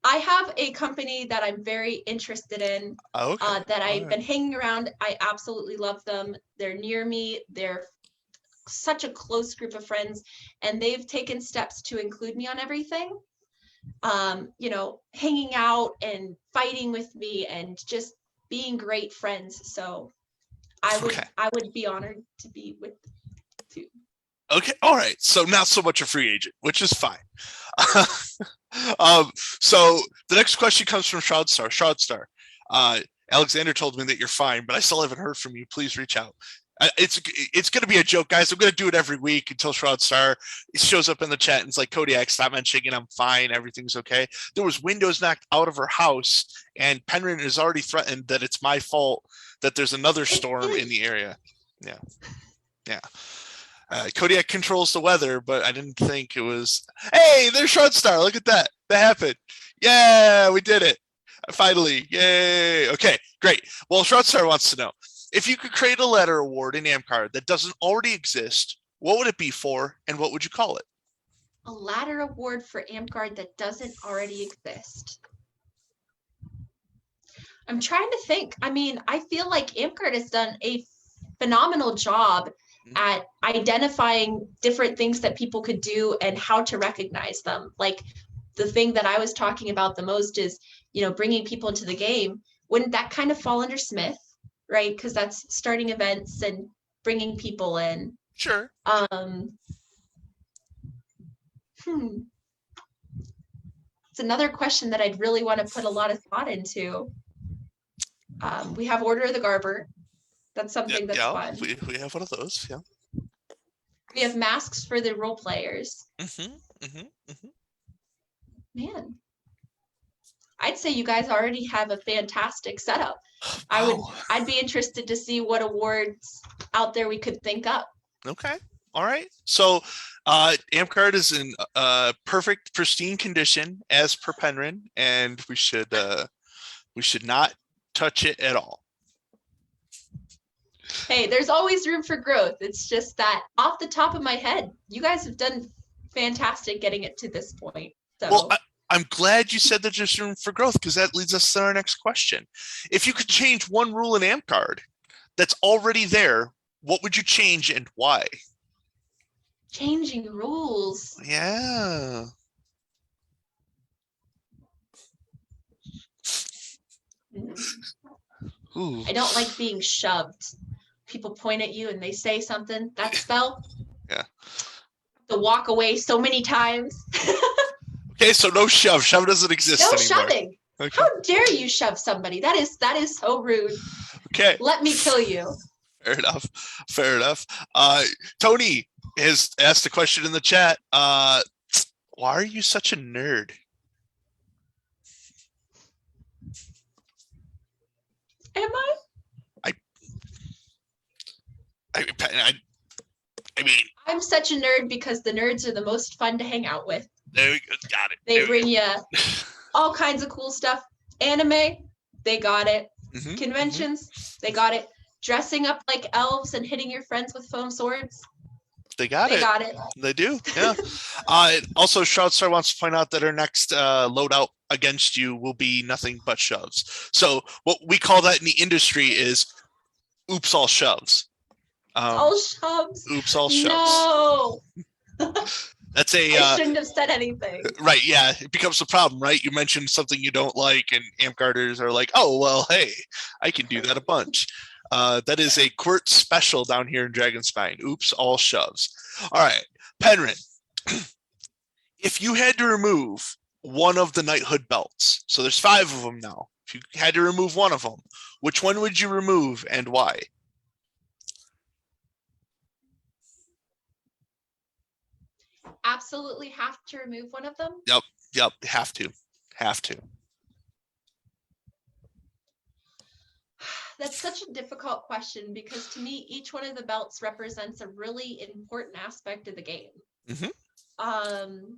Speaker 2: I have a company that I'm very interested in,
Speaker 1: Okay.
Speaker 2: that I've been hanging around. I absolutely love them. They're near me. They're such a close group of friends, and they've taken steps to include me on everything. Hanging out and fighting with me and just being great friends. So I would be honored to be with too.
Speaker 1: Okay. All right. So not so much a free agent, which is fine. So the next question comes from Shroudstar. Shroudstar, Alexander told me that you're fine, but I still haven't heard from you. Please reach out. It's going to be a joke, guys. I'm going to do it every week until Shroudstar shows up in the chat and it's like, Kodiak, stop mentioning it. I'm fine. Everything's okay. There was windows knocked out of her house, and Penryn has already threatened that it's my fault that there's another storm in the area. Yeah. Yeah. Kodiak controls the weather, but I didn't think it was. Hey, there's Shroudstar. Look at that. That happened. Yeah, we did it. Finally. Yay. Okay, great. Well, Shroudstar wants to know, if you could create a ladder award in Amcard that doesn't already exist, what would it be for, and what would you call it?
Speaker 2: A ladder award for Amcard that doesn't already exist. I'm trying to think. I mean, I feel like Amcard has done a phenomenal job at identifying different things that people could do and how to recognize them. Like, the thing that I was talking about the most is, bringing people into the game. Wouldn't that kind of fall under Smith, right? Because that's starting events and bringing people in.
Speaker 1: Sure.
Speaker 2: It's another question that I'd really want to put a lot of thought into. We have Order of the Garber. That's something that's fun.
Speaker 1: We have one of those. Yeah.
Speaker 2: We have masks for the role players. Man, I'd say you guys already have a fantastic setup. I'd be interested to see what awards out there we could think up.
Speaker 1: Okay. All right. So Amcard is in perfect, pristine condition as per Penryn, and we should not touch it at all.
Speaker 2: Hey, there's always room for growth. It's just that off the top of my head, you guys have done fantastic getting it to this point. So.
Speaker 1: Well, I'm glad you said that there's room for growth, because that leads us to our next question. If you could change one rule in Amcard that's already there, what would you change and why?
Speaker 2: Changing rules.
Speaker 1: Yeah. Ooh.
Speaker 2: I don't like being shoved. People point at you and they say something. That spell.
Speaker 1: Yeah.
Speaker 2: To walk away so many times.
Speaker 1: Okay, so no shove. Shove doesn't exist anymore.
Speaker 2: No shoving. Okay. How dare you shove somebody? That is so rude.
Speaker 1: Okay.
Speaker 2: Let me kill you.
Speaker 1: Fair enough. Fair enough. Tony has asked a question in the chat. Why are you such a nerd?
Speaker 2: Am I?
Speaker 1: I mean,
Speaker 2: I'm such a nerd because the nerds are the most fun to hang out with.
Speaker 1: There we go. Got it.
Speaker 2: They bring you all kinds of cool stuff. Anime, they got it. Conventions, they got it. Dressing up like elves and hitting your friends with foam swords.
Speaker 1: They got it. They do. Yeah. Also, Shroudstar wants to point out that our next loadout against you will be nothing but shoves. So what we call that in the industry is oops, all shoves.
Speaker 2: All shoves.
Speaker 1: Oops, all shoves.
Speaker 2: No.
Speaker 1: That's a.
Speaker 2: I shouldn't have said anything.
Speaker 1: Right. Yeah. It becomes a problem, right? You mentioned something you don't like, and Amcarders are like, oh, well, hey, I can do that a bunch. That is a Quirt special down here in Dragonspine. Oops, all shoves. All right. Penryn, if you had to remove one of the knighthood belts, so there's 5 of them now. If you had to remove one of them, which one would you remove and why?
Speaker 2: Absolutely have to remove one of them?
Speaker 1: Yep. Have to.
Speaker 2: That's such a difficult question because to me, each one of the belts represents a really important aspect of the game. Um,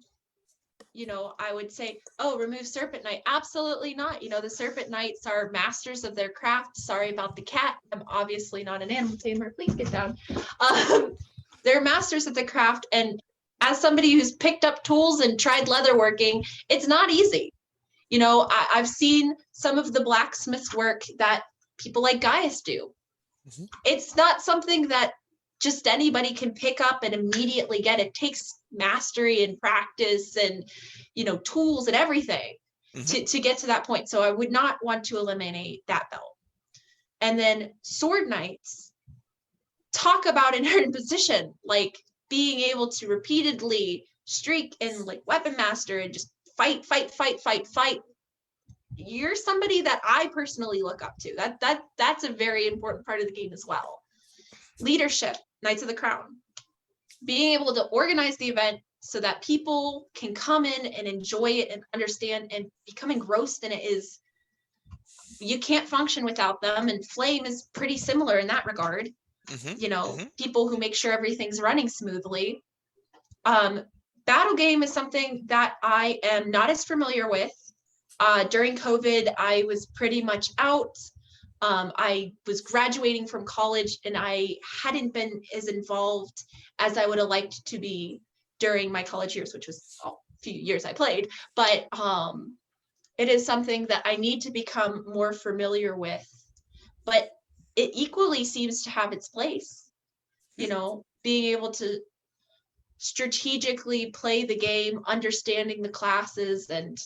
Speaker 2: I would say, oh, remove Serpent Knight. Absolutely not. The Serpent Knights are masters of their craft. Sorry about the cat. I'm obviously not an animal tamer. Please get down. They're masters of the craft. And as somebody who's picked up tools and tried leatherworking, it's not easy. I've seen some of the blacksmith's work that people like Gaius do. It's not something that just anybody can pick up and immediately get. It takes mastery and practice and tools and everything to get to that point. So I would not want to eliminate that belt. And then sword knights, talk about inherent position, like being able to repeatedly streak and like weapon master and just fight. You're somebody that I personally look up to. That's a very important part of the game as well. Leadership, Knights of the Crown, being able to organize the event so that people can come in and enjoy it and understand and become engrossed in it is, you can't function without them. And Flame is pretty similar in that regard. People who make sure everything's running smoothly. Battle game is something that I am not as familiar with. During COVID, I was pretty much out. I was graduating from college and I hadn't been as involved as I would have liked to be during my college years, which was a few years I played. But it is something that I need to become more familiar with. But it equally seems to have its place. Being able to strategically play the game, understanding the classes, and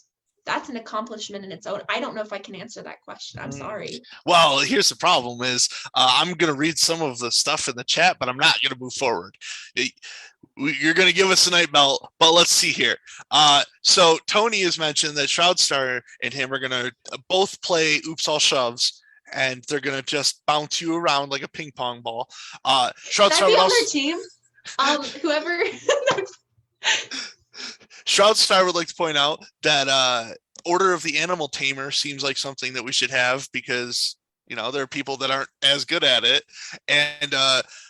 Speaker 2: that's an accomplishment in its own. I don't know if I can answer that question. I'm sorry.
Speaker 1: Well, here's the problem is I'm going to read some of the stuff in the chat, but I'm not going to move forward. You're going to give us a night belt, but let's see here. So Tony has mentioned that Shroudstar and him are going to both play Oops All Shoves, and they're going to just bounce you around like a ping pong ball.
Speaker 2: Shroudstar would on their team. Whoever...
Speaker 1: Shroudstar would like to point out that Order of the Animal Tamer seems like something that we should have because, there are people that aren't as good at it. And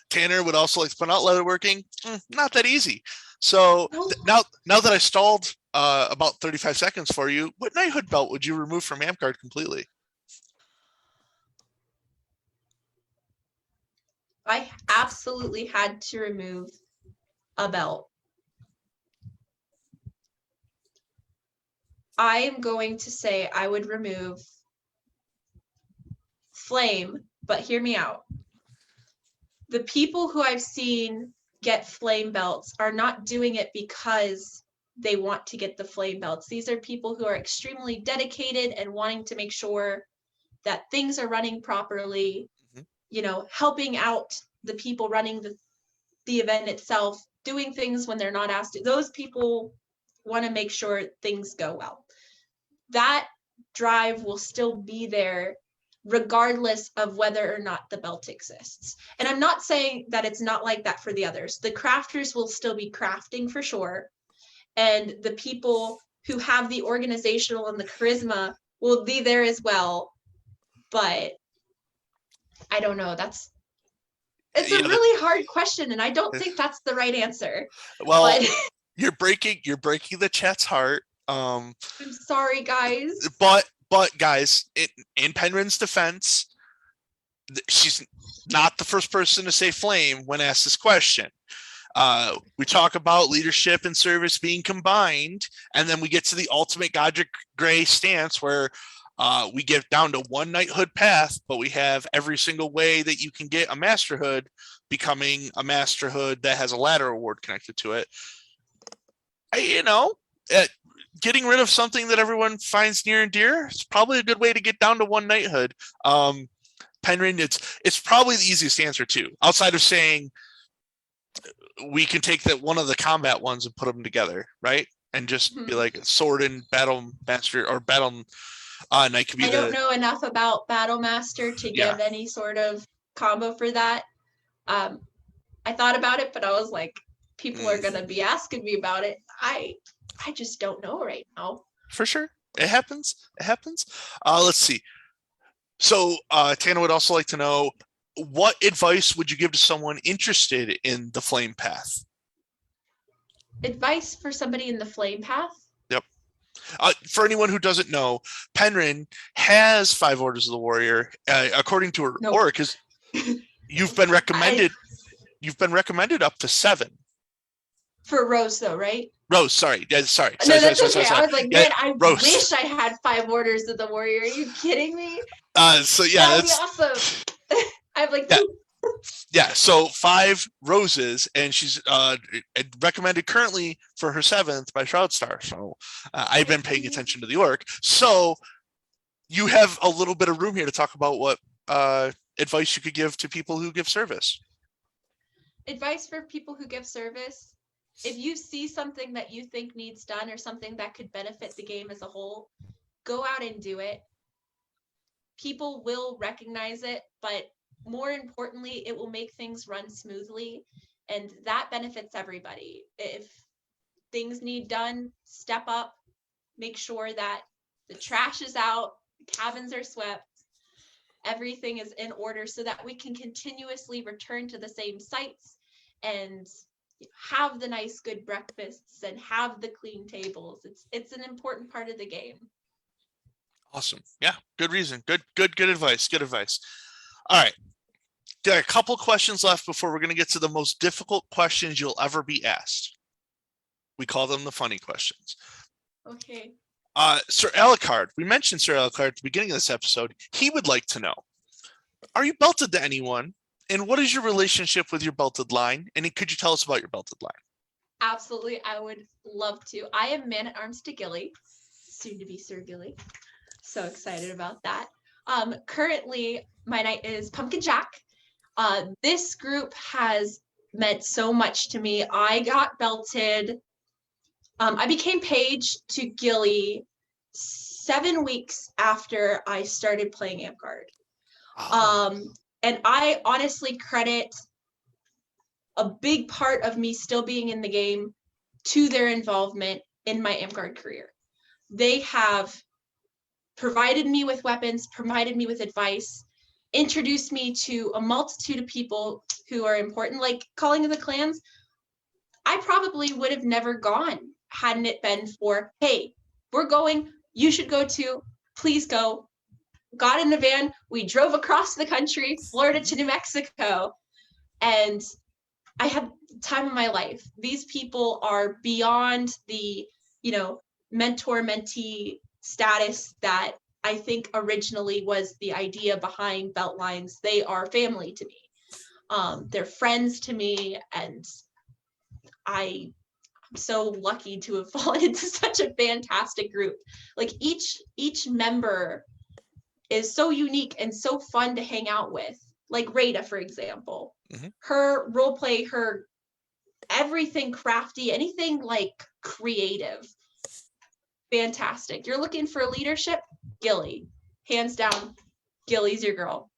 Speaker 1: Tanner would also like to point out leatherworking, not that easy. So now that I stalled about 35 seconds for you, what knighthood belt would you remove from Amcard completely?
Speaker 2: I absolutely had to remove a belt. I am going to say I would remove Flame, but hear me out. The people who I've seen get flame belts are not doing it because they want to get the flame belts. These are people who are extremely dedicated and wanting to make sure that things are running properly, helping out the people running the event itself, doing things when they're not asked to. Those people want to make sure things go well. That drive will still be there regardless of whether or not the belt exists. And I'm not saying that it's not like that for the others. The crafters will still be crafting for sure. And the people who have the organizational and the charisma will be there as well. But I don't know. It's a really hard question, and I don't think that's the right answer.
Speaker 1: Well, but... you're breaking the chat's heart.
Speaker 2: I'm sorry, guys.
Speaker 1: But guys, in Penryn's defense, she's not the first person to say flame when asked this question. We talk about leadership and service being combined, and then we get to the ultimate Godric Gray stance where we get down to one knighthood path, but we have every single way that you can get a masterhood becoming a masterhood that has a ladder award connected to it. Getting rid of something that everyone finds near and dear is probably a good way to get down to one knighthood. Penryn, it's probably the easiest answer too, outside of saying we can take one of the combat ones and put them together, right? And just be like sword and battle master or battle knight could be.
Speaker 2: I don't know enough about battle master to give any sort of combo for that. I thought about it, but I was like, people are gonna be asking me about it. I just don't know right now.
Speaker 1: For sure. It happens. Let's see. So Tana would also like to know, what advice would you give to someone interested in the flame path?
Speaker 2: Advice for somebody in the flame path?
Speaker 1: Yep. For anyone who doesn't know, Penryn has 5 orders of the warrior. According to her
Speaker 2: Nope.
Speaker 1: aura, because you've been recommended. You've been recommended up to 7.
Speaker 2: For Rose, though, right?
Speaker 1: Rose, sorry. Yeah, sorry.
Speaker 2: No,
Speaker 1: Sorry, sorry,
Speaker 2: that's
Speaker 1: sorry,
Speaker 2: okay.
Speaker 1: sorry,
Speaker 2: I
Speaker 1: sorry.
Speaker 2: was like,
Speaker 1: Yeah,
Speaker 2: man, I
Speaker 1: Rose.
Speaker 2: wish I had 5 orders of the warrior. Are you kidding me?
Speaker 1: So yeah,
Speaker 2: That would be
Speaker 1: that's
Speaker 2: awesome. I have like
Speaker 1: yeah,
Speaker 2: 2.
Speaker 1: yeah. So 5 roses, and she's recommended currently for her 7th by Shroudstar. So I've been paying attention to the orc. So you have a little bit of room here to talk about what advice you could give to people who give service.
Speaker 2: Advice for people who give service: if you see something that you think needs done or something that could benefit the game as a whole, go out and do it. People will recognize it, but more importantly, it will make things run smoothly, and that benefits everybody. If things need done, step up, make sure that the trash is out, cabins are swept, everything is in order so that we can continuously return to the same sites and have the nice good breakfasts and have the clean tables. It's an important part of the game.
Speaker 1: Awesome. Yeah, good reason. Good advice. Good advice. All right. Got a couple questions left before we're going to get to the most difficult questions you'll ever be asked. We call them the funny questions.
Speaker 2: Okay.
Speaker 1: Sir Alucard, we mentioned Sir Alucard at the beginning of this episode. He would like to know, are you belted to anyone? And what is your relationship with your belted line? And could you tell us about your belted line?
Speaker 2: Absolutely. I would love to. I am man at arms to Gilly, soon to be Sir Gilly. So excited about that. Currently, my knight is Pumpkin Jack. This group has meant so much to me. I got belted. I became page to Gilly 7 weeks after I started playing Amguard. And I honestly credit a big part of me still being in the game to their involvement in my Amguard career. They have provided me with weapons, provided me with advice, introduced me to a multitude of people who are important, like Calling of the Clans. I probably would have never gone hadn't it been for, hey, we're going, you should go too, please go. Got in a van, we drove across the country, Florida to New Mexico, and I had the time of my life. These people are beyond the, mentor mentee status that I think originally was the idea behind belt lines. They are family to me. They're friends to me, and I'm so lucky to have fallen into such a fantastic group. Like each member is so unique and so fun to hang out with. Like Rada, for example, her role play, her everything crafty, anything like creative, fantastic. You're looking for leadership, Gilly, hands down. Gilly's your girl.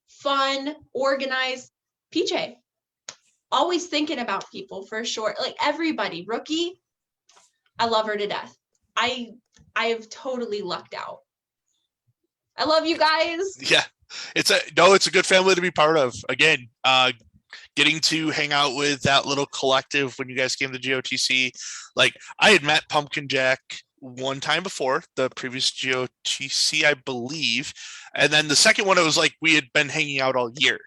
Speaker 2: Fun, organized, PJ. Always thinking about people for sure. Like everybody, Rookie, I love her to death. I have totally lucked out. I love you guys.
Speaker 1: Yeah, it's a good family to be part of. Again, getting to hang out with that little collective when you guys came to GOTC. Like I had met Pumpkin Jack one time before, the previous GOTC, I believe. And then the second one, it was like we had been hanging out all year.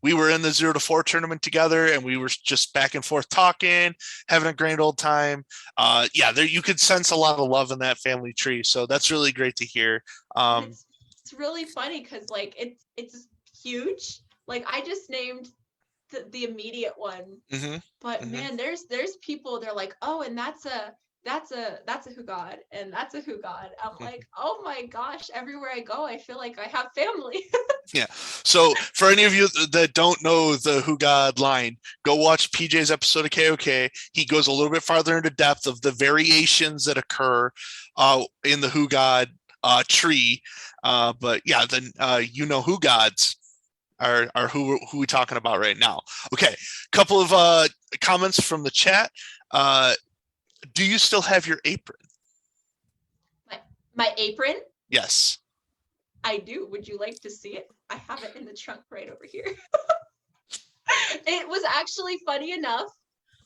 Speaker 1: We were in the 0 to 4 tournament together, and we were just back and forth talking, having a grand old time. There you could sense a lot of love in that family tree. So that's really great to hear.
Speaker 2: It's really funny because like it's huge. Like I just named the immediate one, but man, there's people. They're like, oh, and that's a who god, and that's a who god. I'm like, oh my gosh, everywhere I go, I feel like I have family.
Speaker 1: Yeah. So for any of you that don't know the Who God line, go watch PJ's episode of KOK. He goes a little bit farther into depth of the variations that occur in the Who God tree. But yeah, then who gods are who we're talking about right now. Okay, couple of comments from the chat. Do you still have your apron?
Speaker 2: My apron?
Speaker 1: Yes.
Speaker 2: I do. Would you like to see it? I have it in the trunk right over here. It was actually funny enough.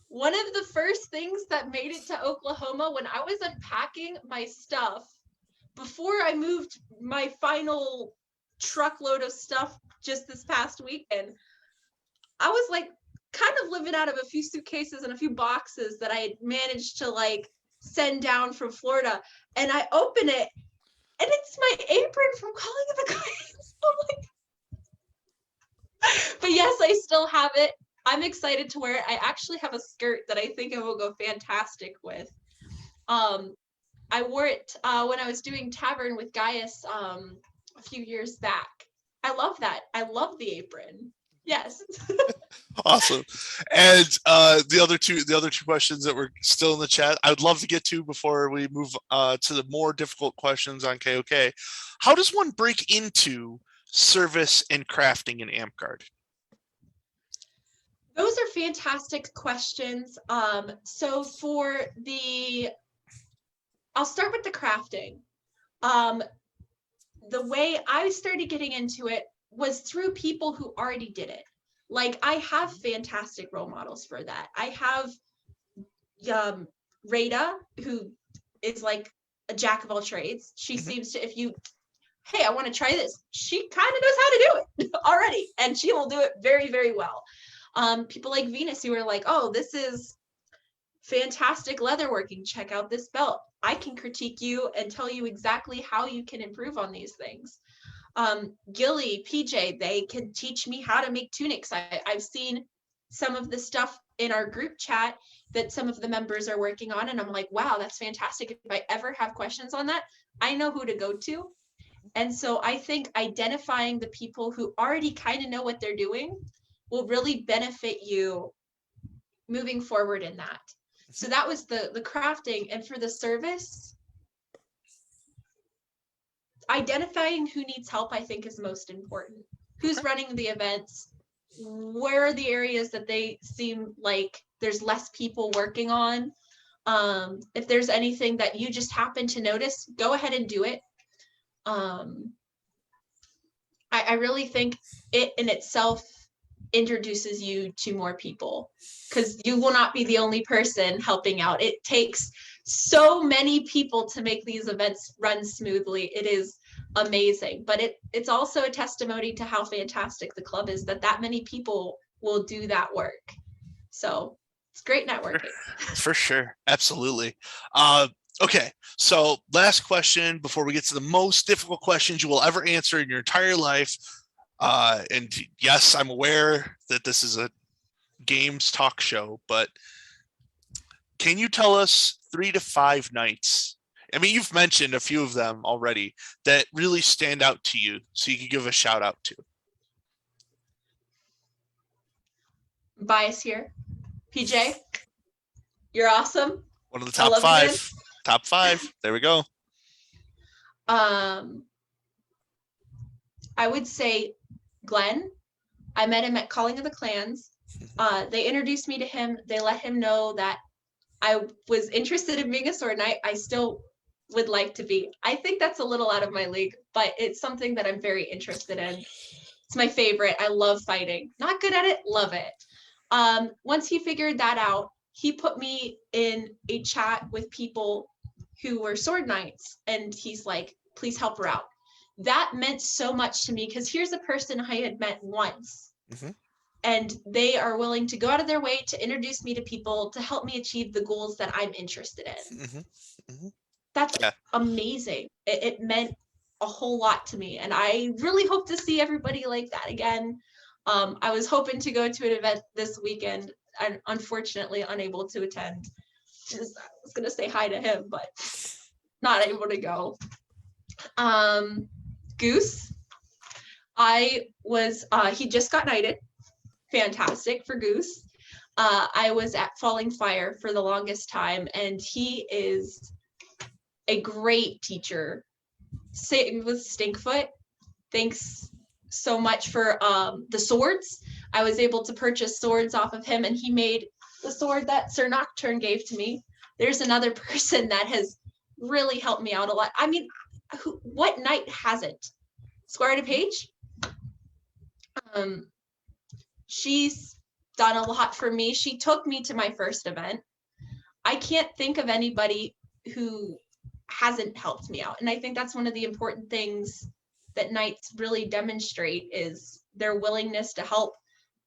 Speaker 2: One of the first things that made it to Oklahoma when I was unpacking my stuff before I moved my final truckload of stuff just this past weekend, I was like kind of living out of a few suitcases and a few boxes that I had managed to like send down from Florida. And I open it and it's my apron from Calling of the Clans. I'm like, but yes, I still have it. I'm excited to wear it. I actually have a skirt that I think it will go fantastic with. I wore it when I was doing Tavern with Gaius a few years back. I love that. I love the apron. Yes.
Speaker 1: Awesome. And the other two questions that were still in the chat, I would love to get to before we move to the more difficult questions on KOK. How does one break into service and crafting in AmpGuard?
Speaker 2: Those are fantastic questions. So for I'll start with the crafting. The way I started getting into it was through people who already did it. Like I have fantastic role models for that. I have Rada, who is like a jack of all trades. She seems to, hey, I want to try this, she kind of knows how to do it already, and she will do it very, very well. People like Venus who are like, oh, this is fantastic leatherworking, check out this belt. I can critique you and tell you exactly how you can improve on these things. Gilly, PJ, they can teach me how to make tunics. I've seen some of the stuff in our group chat that some of the members are working on, and I'm like, wow, that's fantastic. If I ever have questions on that, I know who to go to. And so I think identifying the people who already kind of know what they're doing will really benefit you moving forward in that. So that was the crafting. And for the service, identifying who needs help, I think, is most important. Who's running the events? Where are the areas that they seem like there's less people working on? If there's anything that you just happen to notice, go ahead and do it. I really think it in itself introduces you to more people, because you will not be the only person helping out. It takes so many people to make these events run smoothly. It is amazing, but it's also a testimony to how fantastic the club is that many people will do that work. So it's great networking.
Speaker 1: For sure. Absolutely. Okay, so last question before we get to the most difficult questions you will ever answer in your entire life. And yes, I'm aware that this is a games talk show, but can you tell us 3 to 5 nights? I mean, you've mentioned a few of them already that really stand out to you, so you could give a shout out to.
Speaker 2: Bias here. PJ, you're awesome.
Speaker 1: One of the top 5. Top 5. There we go.
Speaker 2: I would say Glenn. I met him at Calling of the Clans. They introduced me to him. They let him know that I was interested in being a sword knight. I still would like to be. I think that's a little out of my league, but it's something that I'm very interested in. It's my favorite. I love fighting. Not good at it, love it. Once he figured that out, he put me in a chat with people who were sword knights, and he's like, please help her out. That meant so much to me, because here's a person I had met once, and they are willing to go out of their way to introduce me to people to help me achieve the goals that I'm interested in. That's amazing. It meant a whole lot to me, and I really hope to see everybody like that again. I was hoping to go to an event this weekend, and unfortunately unable to attend. I was gonna say hi to him, but not able to go. Goose, he just got knighted. Fantastic for Goose. I was at Falling Fire for the longest time, and he is a great teacher. Same with Stinkfoot. Thanks so much for the swords. I was able to purchase swords off of him, and he made the sword that Sir Nocturne gave to me. There's another person that has really helped me out a lot. I mean, what knight hasn't? Squire to Page. She's done a lot for me. She took me to my first event. I can't think of anybody who hasn't helped me out. And I think that's one of the important things that Knights really demonstrate is their willingness to help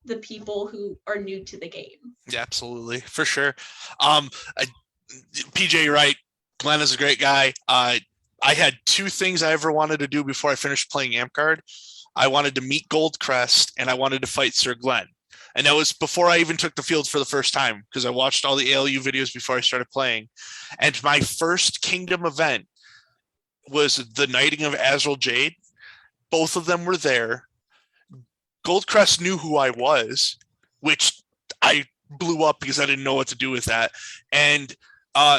Speaker 2: the people who are new to the game.
Speaker 1: Yeah, absolutely. For sure. PJ, you're right. Glenn is a great guy. I had two things I ever wanted to do before I finished playing Amcard. I wanted to meet Goldcrest and I wanted to fight Sir Glenn. And that was before I even took the field for the first time because I watched all the ALU videos before I started playing. And my first Kingdom event was the Knighting of Azrael Jade. Both of them were there. Goldcrest knew who I was, which I blew up because I didn't know what to do with that. And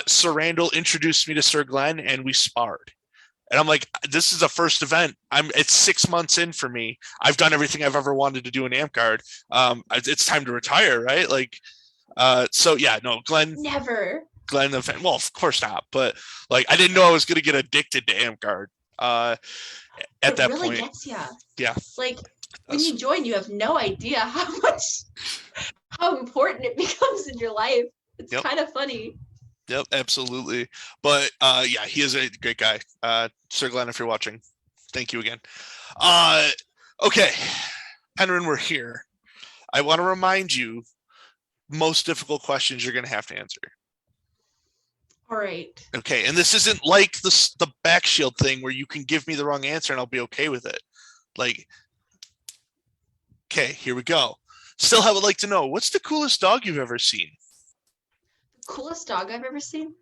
Speaker 1: Sir Randall introduced me to Sir Glenn and we sparred. And I'm like, this is a first event. It's 6 months in for me. I've done everything I've ever wanted to do in Amcard. It's time to retire, right? Like, so yeah, no, Glenn.
Speaker 2: Never.
Speaker 1: Glenn the fan. Well, of course not. But like, I didn't know I was going to get addicted to Amcard. At that
Speaker 2: really
Speaker 1: point,
Speaker 2: gets you.
Speaker 1: Yeah.
Speaker 2: Like when you join, you have no idea how important it becomes in your life. It's kind of funny.
Speaker 1: Yep, absolutely. But yeah, he is a great guy. Sir Glenn, if you're watching, thank you again. Okay, Penryn, we're here. I want to remind you, most difficult questions you're going to have to answer.
Speaker 2: All right.
Speaker 1: Okay, and this isn't like the back shield thing where you can give me the wrong answer and I'll be okay with it. Like, okay, here we go. Still, I would like to know, what's the coolest dog you've ever seen?
Speaker 2: Coolest dog I've ever seen?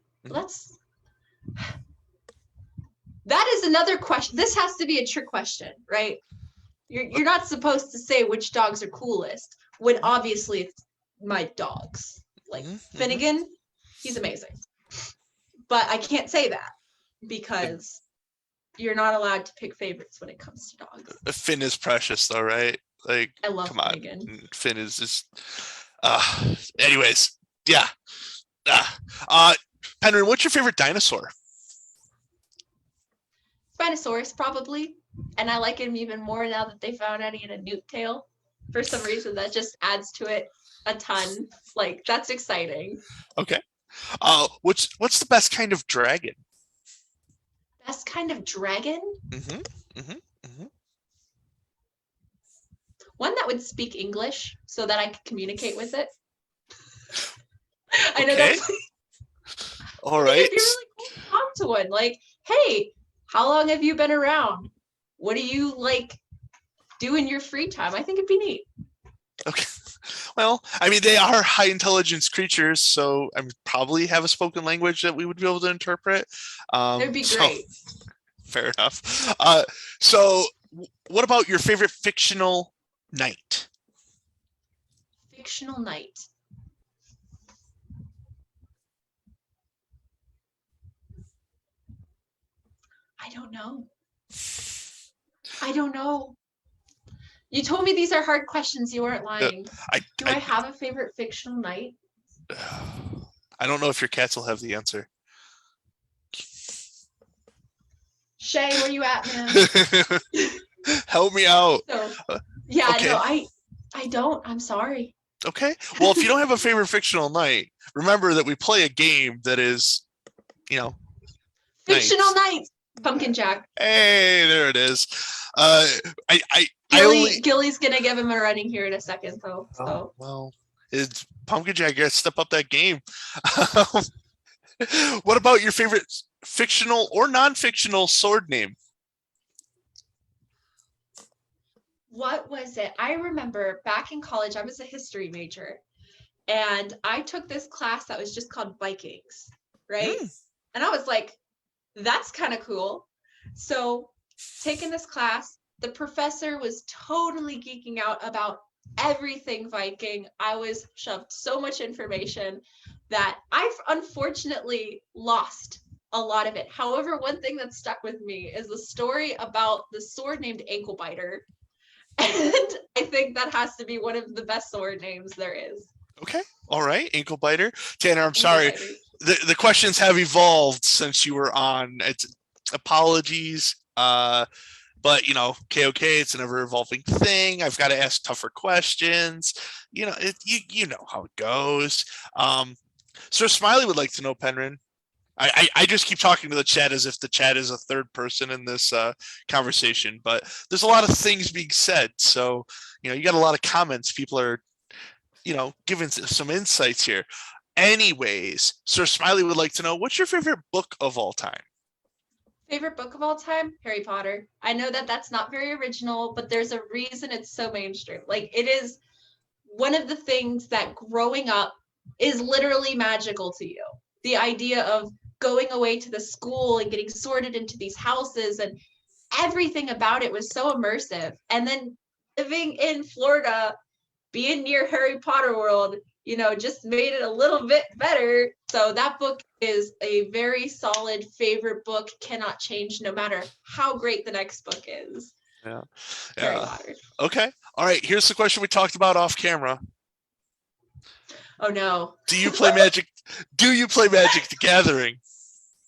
Speaker 2: That is another question. This has to be a trick question, right? You're not supposed to say which dogs are coolest when obviously it's my dogs. Like Finnegan, he's amazing. But I can't say that because you're not allowed to pick favorites when it comes to dogs.
Speaker 1: Finn is precious though, right? Like,
Speaker 2: I love
Speaker 1: come on.
Speaker 2: Finnegan.
Speaker 1: Finn is just anyways, yeah. Penryn, what's your favorite dinosaur?
Speaker 2: Spinosaurus, probably. And I like him even more now that they found out he had a newt tail. For some reason, that just adds to it a ton. Like, that's exciting.
Speaker 1: Okay. What's the best kind of dragon?
Speaker 2: Best kind of dragon? One that would speak English so that I could communicate with it. I know that's
Speaker 1: all right.
Speaker 2: It'd be really cool to talk to one. Like, hey, how long have you been around? What do you like do in your free time? I think it'd be neat.
Speaker 1: Okay. Well, I mean, they are high intelligence creatures, so I probably have a spoken language that we would be able to interpret.
Speaker 2: It'd be great.
Speaker 1: Fair enough. So what about your favorite fictional knight?
Speaker 2: Fictional knight. I don't know. You told me these are hard questions. You weren't lying. Do I have a favorite fictional knight?
Speaker 1: I don't know if your cats will have the answer.
Speaker 2: Shay, where you at, man?
Speaker 1: Help me out.
Speaker 2: So, yeah,
Speaker 1: Okay.
Speaker 2: no, I don't. I'm sorry.
Speaker 1: Okay. Well, if you don't have a favorite fictional knight, remember that we play a game that is,
Speaker 2: Fictional knights. Pumpkin Jack.
Speaker 1: Hey, there it is.
Speaker 2: Gilly's gonna give him a running here in a second, though. So.
Speaker 1: Oh, well, it's Pumpkin Jack. You gotta step up that game. What about your favorite fictional or non-fictional sword name?
Speaker 2: What was it? I remember back in college, I was a history major, and I took this class that was just called Vikings, right? And I was like, that's kind of cool. So taking this class, the professor was totally geeking out about everything Viking. I was shoved so much information that I've unfortunately lost a lot of it. However, one thing that stuck with me is the story about the sword named Ankle Biter. And I think that has to be one of the best sword names there is.
Speaker 1: Okay. All right. Ankle Biter. Tanner, I'm sorry. The questions have evolved since you were on. It's apologies. But but KOK, it's an ever evolving thing. I've got to ask tougher questions. You know how it goes. Sir Smiley would like to know, Penryn. I just keep talking to the chat as if the chat is a third person in this conversation, but there's a lot of things being said. So, you got a lot of comments. People are, giving some insights here. Anyways, Sir Smiley would like to know, what's your favorite book of all time?
Speaker 2: Favorite book of all time? Harry Potter. I know that that's not very original, but there's a reason it's so mainstream. Like, it is one of the things that growing up is literally magical to you. The idea of going away to the school and getting sorted into these houses, and everything about it was so immersive. And then living in Florida, being near Harry Potter World, just made it a little bit better. So that book is a very solid favorite book. Cannot change no matter how great the next book is.
Speaker 1: Yeah.
Speaker 2: Harry Potter.
Speaker 1: Okay. All right. Here's the question we talked about off camera.
Speaker 2: Oh no.
Speaker 1: Do you play Magic? Do you play Magic the Gathering?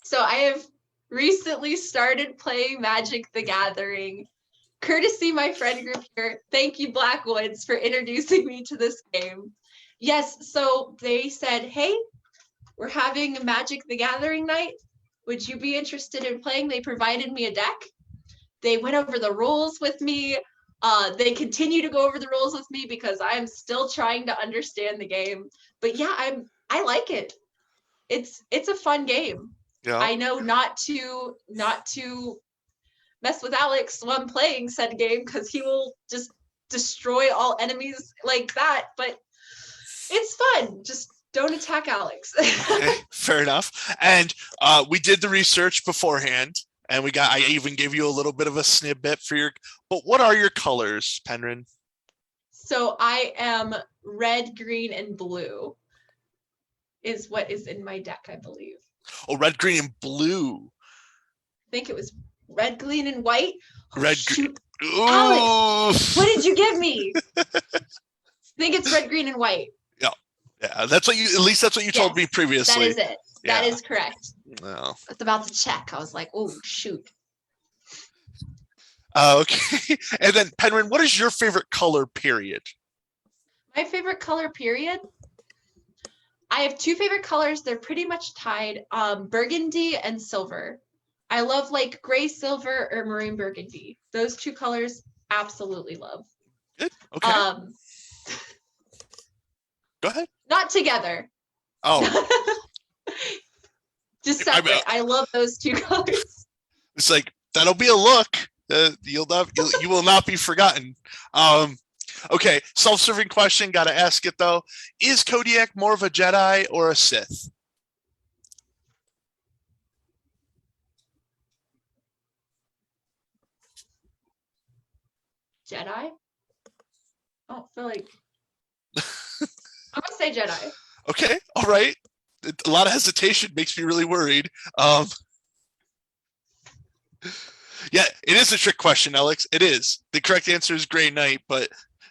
Speaker 2: So I have recently started playing Magic the Gathering. Courtesy my friend group here. Thank you, Blackwoods, for introducing me to this game. Yes, so they said, hey, we're having a Magic the Gathering night. Would you be interested in playing? They provided me a deck. They went over the rules with me. They continue to go over the rules with me because I'm still trying to understand the game. But yeah, I like it. It's a fun game.
Speaker 1: Yeah.
Speaker 2: I know not to mess with Alex while I'm playing said game, because he will just destroy all enemies like that. But it's fun. Just don't attack Alex.
Speaker 1: Okay, fair enough. And we did the research beforehand, and I even gave you a little bit of a snippet but what are your colors, Penryn?
Speaker 2: So I am red, green, and blue is what is in my deck, I believe.
Speaker 1: Oh, red, green, and blue.
Speaker 2: I think it was red, green, and white.
Speaker 1: Red,
Speaker 2: shoot.
Speaker 1: Ooh.
Speaker 2: Alex, what did you give me? I think it's red, green, and white.
Speaker 1: Yeah, that's what at least that's what you told me previously.
Speaker 2: That is it. That is correct.
Speaker 1: No.
Speaker 2: I was about to check. I was like, oh, shoot.
Speaker 1: Okay. And then, Penryn, what is your favorite color, period?
Speaker 2: My favorite color, period? I have two favorite colors. They're pretty much tied. Burgundy and silver. I love like gray silver or maroon burgundy. Those two colors, absolutely love.
Speaker 1: Good. Okay. Go ahead.
Speaker 2: Not together.
Speaker 1: Oh.
Speaker 2: Just separate. I love those two colors.
Speaker 1: It's like, that'll be a look. You will not be forgotten. Okay, self-serving question. Got to ask it though. Is Kodiak more of a Jedi or a Sith?
Speaker 2: Jedi? I don't feel like. I'm gonna say Jedi.
Speaker 1: Okay, all right. A lot of hesitation makes me really worried. Yeah, it is a trick question, Alex. It is. The correct answer is Grey Knight, but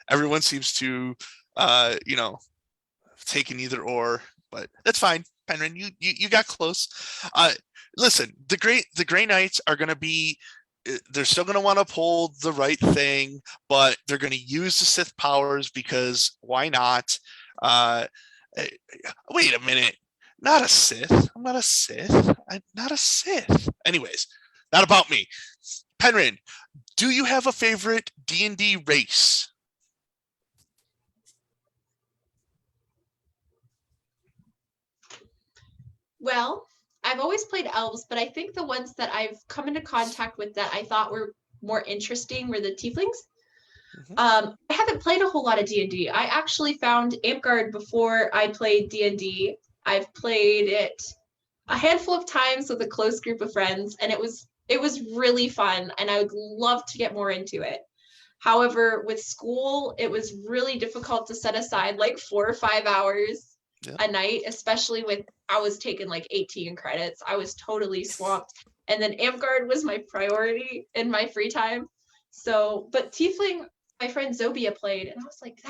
Speaker 1: everyone seems to, take an either or. But that's fine, Penryn. You got close. Listen, the Grey Knights are going to be. They're still going to want to uphold the right thing, but they're going to use the Sith powers because why not? Wait a minute. Not a Sith. I'm not a Sith. I'm not a Sith. Anyways, not about me. Penryn, do you have a favorite D&D race?
Speaker 2: Well, I've always played elves, but I think the ones that I've come into contact with that I thought were more interesting were the tieflings. I haven't played a whole lot of D&D. I actually found Amtgard before I played D&D. I've played it a handful of times with a close group of friends, and it was really fun, and I would love to get more into it. However, with school, it was really difficult to set aside like 4 or 5 hours a night, especially with I was taking like 18 credits. I was totally swamped. And then Amtgard was my priority in my free time. So, but Tiefling, my friend Zobia played, and I was like,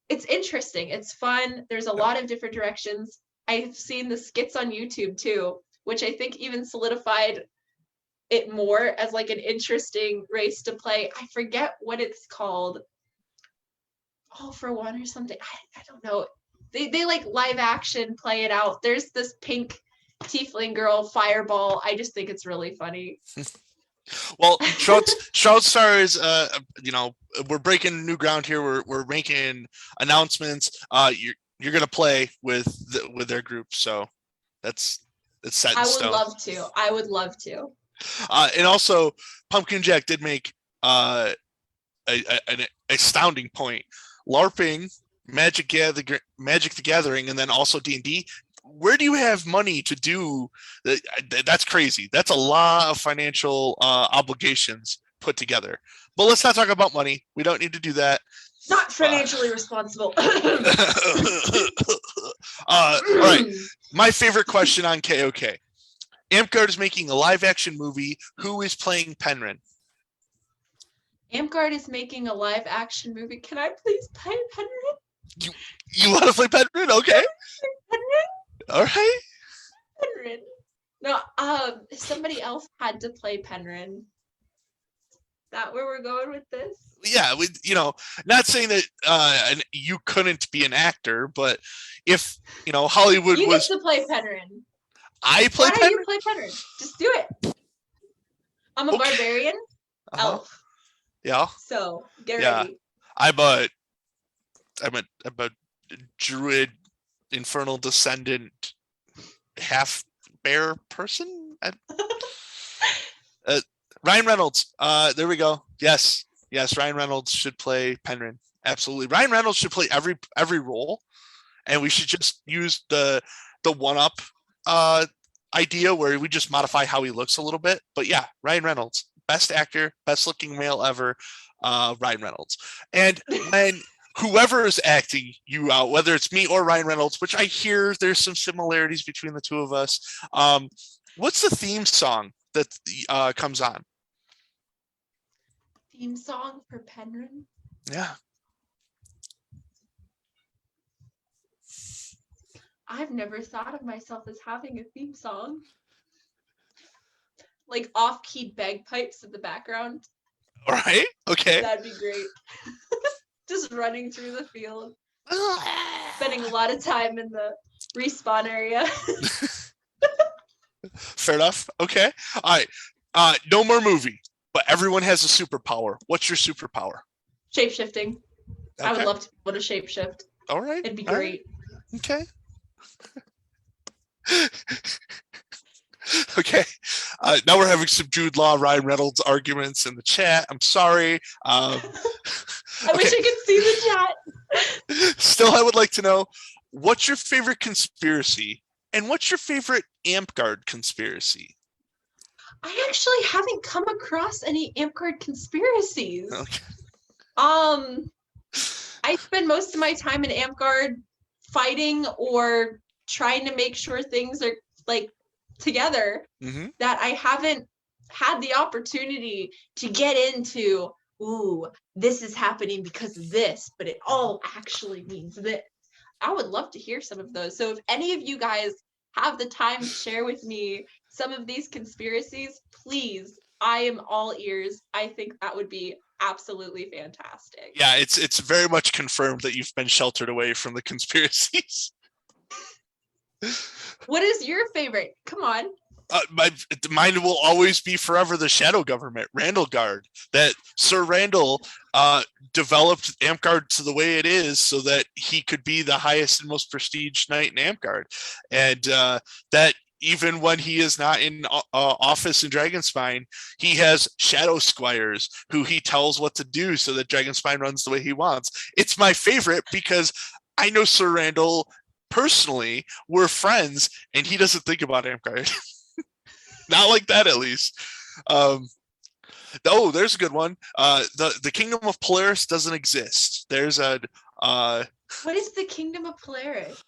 Speaker 2: it's interesting. It's fun. There's a lot of different directions. I've seen the skits on YouTube too, which I think even solidified it more as like an interesting race to play. I forget what it's called. All for One or something. I don't know. They like live action play it out. There's this pink tiefling girl, Fireball. I just think it's really funny.
Speaker 1: Well, Shroud Star is we're breaking new ground here. We're making announcements. You're gonna play with their group, so it's set in stone.
Speaker 2: I would love to.
Speaker 1: And also, Pumpkin Jack did make an astounding point. LARPing, Magic the Gathering, and then also D&D. Where do you have money to do that? That's crazy. That's a lot of financial obligations put together. But let's not talk about money. We don't need to do that.
Speaker 2: Not financially responsible.
Speaker 1: All right. My favorite question on KOK. Amtgard is making a live action movie. Who is playing Penryn?
Speaker 2: Amtgard is making a live action movie. Can I please play Penryn?
Speaker 1: You want to play Penryn? Okay.
Speaker 2: Penryn?
Speaker 1: All right.
Speaker 2: Penryn. No, somebody else had to play Penryn. Is that where we're going with this?
Speaker 1: Yeah, not saying that you couldn't be an actor, but if Hollywood
Speaker 2: you
Speaker 1: was
Speaker 2: get to play Penryn.
Speaker 1: I play
Speaker 2: Why
Speaker 1: Penryn?
Speaker 2: don't you play Penryn? Just do it. I'm a barbarian elf.
Speaker 1: Yeah.
Speaker 2: So get ready.
Speaker 1: I'm a druid, infernal descendant, half bear person. Ryan Reynolds. There we go. Yes, Ryan Reynolds should play Penryn. Absolutely. Ryan Reynolds should play every role, and we should just use the one-up idea where we just modify how he looks a little bit. But yeah, Ryan Reynolds, best actor, best looking male ever. Ryan Reynolds. And when whoever is acting you out, whether it's me or Ryan Reynolds, which I hear there's some similarities between the two of us, what's the theme song that comes on?
Speaker 2: Theme song for Penryn?
Speaker 1: Yeah.
Speaker 2: I've never thought of myself as having a theme song. Like off-key bagpipes in the background.
Speaker 1: All right. Okay.
Speaker 2: That'd be great. Just running through the field. Spending a lot of time in the respawn area.
Speaker 1: Fair enough. Okay. All right. No more movie, but everyone has a superpower. What's your superpower?
Speaker 2: Shapeshifting. Okay. I would love to be able to shapeshift.
Speaker 1: All right.
Speaker 2: It'd be great.
Speaker 1: Right. Okay. Okay. Now we're having some Jude Law, Ryan Reynolds arguments in the chat. I'm sorry.
Speaker 2: I wish I could see the chat.
Speaker 1: Still, I would like to know, what's your favorite conspiracy and what's your favorite Amtgard conspiracy?
Speaker 2: I actually haven't come across any Amtgard conspiracies.
Speaker 1: Okay.
Speaker 2: I spend most of my time in Amtgard fighting or trying to make sure things are like together, that I haven't had the opportunity to get into, ooh, this is happening because of this, but it all actually means this. I would love to hear some of those. So if any of you guys have the time to share with me some of these conspiracies, please, I am all ears. I think that would be absolutely fantastic.
Speaker 1: Yeah, it's very much confirmed that you've been sheltered away from the conspiracies.
Speaker 2: What is your favorite? Come on.
Speaker 1: Mine will always be forever the Shadow Government, Randallgard. That Sir Randall developed Amtgard to the way it is so that he could be the highest and most prestige knight in Amtgard. And that even when he is not in office in Dragonspine, he has shadow squires who he tells what to do so that Dragonspine runs the way he wants. It's my favorite because I know Sir Randall personally, we're friends, and he doesn't think about Amtgard. Not like that, at least. There's a good one. The Kingdom of Polaris doesn't exist. There's a
Speaker 2: what is the Kingdom of Polaris?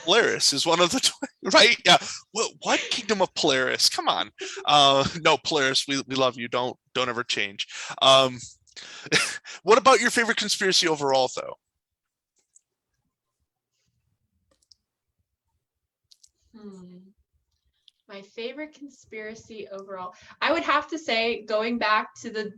Speaker 1: Polaris is one of the right. Yeah. What Kingdom of Polaris? Come on. No, Polaris. We love you. Don't ever change. What about your favorite conspiracy overall, though?
Speaker 2: My favorite conspiracy overall. I would have to say, going back to the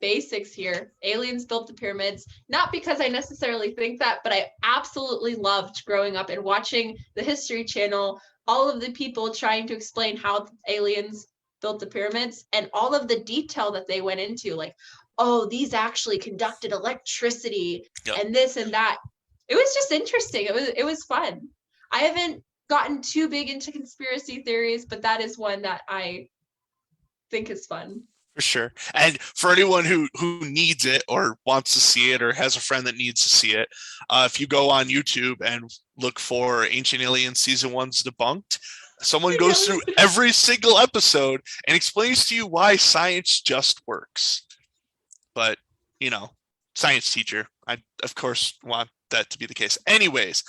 Speaker 2: basics here, aliens built the pyramids, not because I necessarily think that, but I absolutely loved growing up and watching the History Channel, all of the people trying to explain how aliens built the pyramids and all of the detail that they went into, like, oh, these actually conducted electricity
Speaker 1: Yep.
Speaker 2: and this and that. It was just interesting. It was fun. I haven't gotten too big into conspiracy theories, but that is one that I think is fun.
Speaker 1: For sure. And for anyone who needs it or wants to see it or has a friend that needs to see it, if you go on YouTube and look for Ancient Aliens Season 1's Debunked, someone goes through every single episode and explains to you why science just works. But, science teacher, I, of course, want that to be the case. Anyways,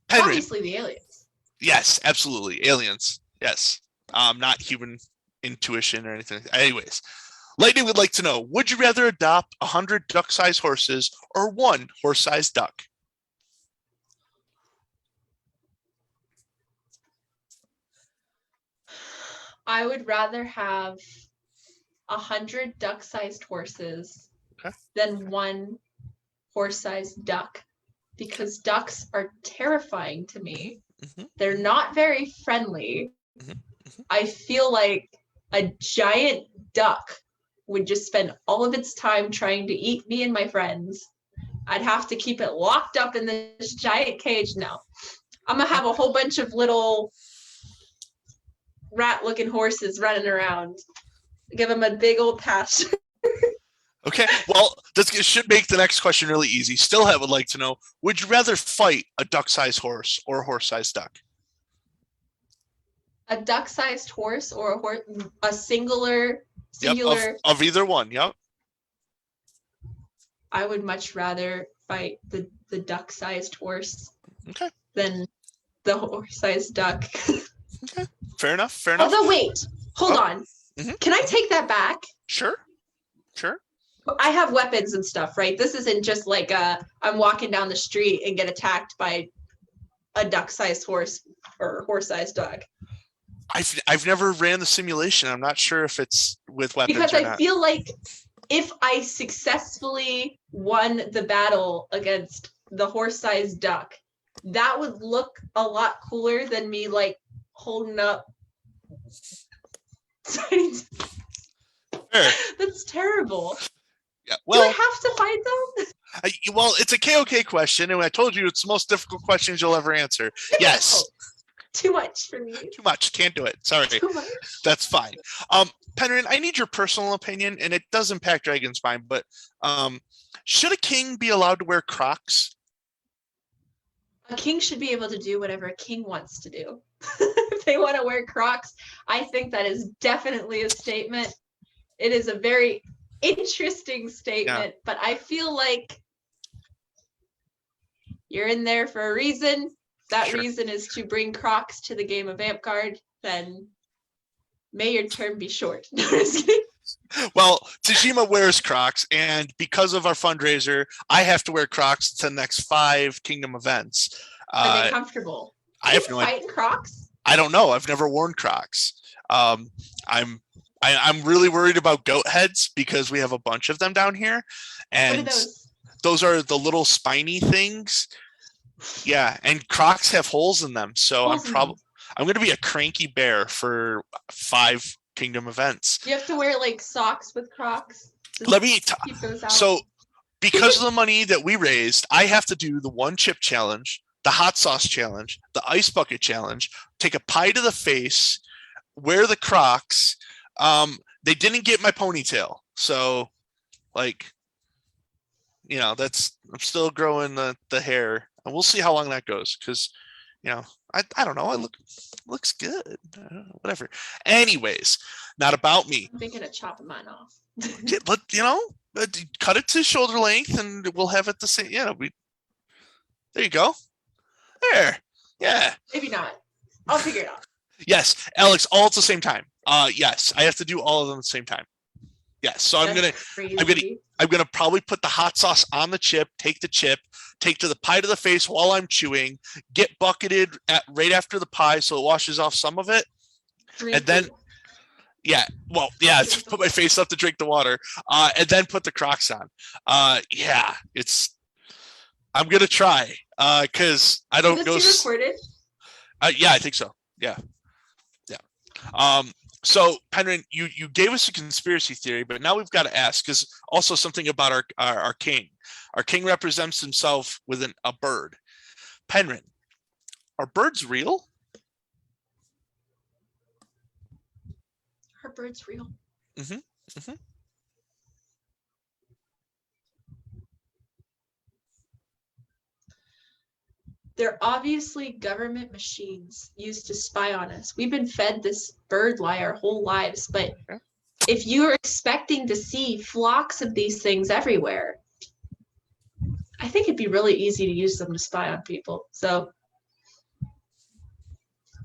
Speaker 1: Penryn,
Speaker 2: Obviously the aliens.
Speaker 1: yes, absolutely. Aliens. Yes. Not human intuition or anything. Anyways, Lightning would like to know, would you rather adopt 100 duck-sized horses or one horse-sized duck?
Speaker 2: I would rather have 100 duck-sized horses than one horse-sized duck, because ducks are terrifying to me.
Speaker 1: Mm-hmm.
Speaker 2: They're not very friendly.
Speaker 1: Mm-hmm. Mm-hmm.
Speaker 2: I feel like a giant duck would just spend all of its time trying to eat me and my friends. I'd have to keep it locked up in this giant cage. No, I'm gonna have a whole bunch of little rat-looking horses running around. Give them a big old pasture.
Speaker 1: Okay, well, this should make the next question really easy. Still, would like to know, would you rather fight a duck-sized horse or a horse-sized duck?
Speaker 2: A duck-sized horse or a singular.
Speaker 1: Yep, of either one, yep.
Speaker 2: I would much rather fight the duck-sized horse than the horse-sized duck.
Speaker 1: Okay, fair enough.
Speaker 2: Although, wait, hold on. Mm-hmm. Can I take that back?
Speaker 1: Sure.
Speaker 2: I have weapons and stuff, right? This isn't just like I'm walking down the street and get attacked by a duck-sized horse or horse-sized dog.
Speaker 1: I've never ran the simulation. I'm not sure if it's with weapons
Speaker 2: because
Speaker 1: or not.
Speaker 2: I feel like if I successfully won the battle against the horse-sized duck, that would look a lot cooler than me like holding up.
Speaker 1: Fair.
Speaker 2: That's terrible.
Speaker 1: Yeah, well,
Speaker 2: do I have to fight them?
Speaker 1: Well, it's a KOK question, and I told you it's the most difficult questions you'll ever answer. Yes.
Speaker 2: Too much for me.
Speaker 1: Too much. Can't do it. Sorry.
Speaker 2: Too much.
Speaker 1: That's fine. Penryn, I need your personal opinion, and it does impact Dragonspine, but should a king be allowed to wear Crocs?
Speaker 2: A king should be able to do whatever a king wants to do. If they want to wear Crocs, I think that is definitely a statement. It is a very interesting statement, but I feel like you're in there for a reason. That reason is to bring Crocs to the game of Amtgard. Then may your term be short.
Speaker 1: Well, Tajima wears Crocs, and because of our fundraiser, I have to wear Crocs to the next 5 Kingdom events.
Speaker 2: Are they comfortable?
Speaker 1: I have no idea.
Speaker 2: Fight in Crocs?
Speaker 1: I don't know. I've never worn Crocs. I'm really worried about goat heads because we have a bunch of them down here, and
Speaker 2: what are those?
Speaker 1: Those are the little spiny things. Yeah, and Crocs have holes in them, so I'm going to be a cranky bear for 5 Kingdom events.
Speaker 2: Do you have to wear like socks with Crocs?
Speaker 1: Let me keep those out. So, because of the money that we raised, I have to do the 1 chip challenge, the hot sauce challenge, the ice bucket challenge, take a pie to the face, wear the Crocs. They didn't get my ponytail, so like, I'm still growing the hair, and we'll see how long that goes. Because, I don't know. Looks good. Whatever. Anyways, not about me.
Speaker 2: I'm thinking of chopping mine off.
Speaker 1: But cut it to shoulder length, and we'll have it the same. Yeah, there you go. There. Yeah.
Speaker 2: Maybe not. I'll figure it out.
Speaker 1: Yes, Alex, all at the same time. Yes, I have to do all of them at the same time. Yes, so I'm gonna probably put the hot sauce on the chip, take to the pie to the face while I'm chewing, get bucketed right after the pie so it washes off some of it, And then, yeah, well, yeah, put my face up to drink the water, and then put the Crocs on. Yeah, I'm gonna try, because I don't know.
Speaker 2: Is this recorded?
Speaker 1: Yeah, I think so. Yeah. So Penryn, you gave us a conspiracy theory, but now we've got to ask, because also something about our king. Our king represents himself with a bird. Penryn, are birds real?
Speaker 2: Are birds real?
Speaker 1: Mm-hmm. Mm-hmm.
Speaker 2: They're obviously government machines used to spy on us. We've been fed this bird lie our whole lives, but if you're expecting to see flocks of these things everywhere, I think it'd be really easy to use them to spy on people. So,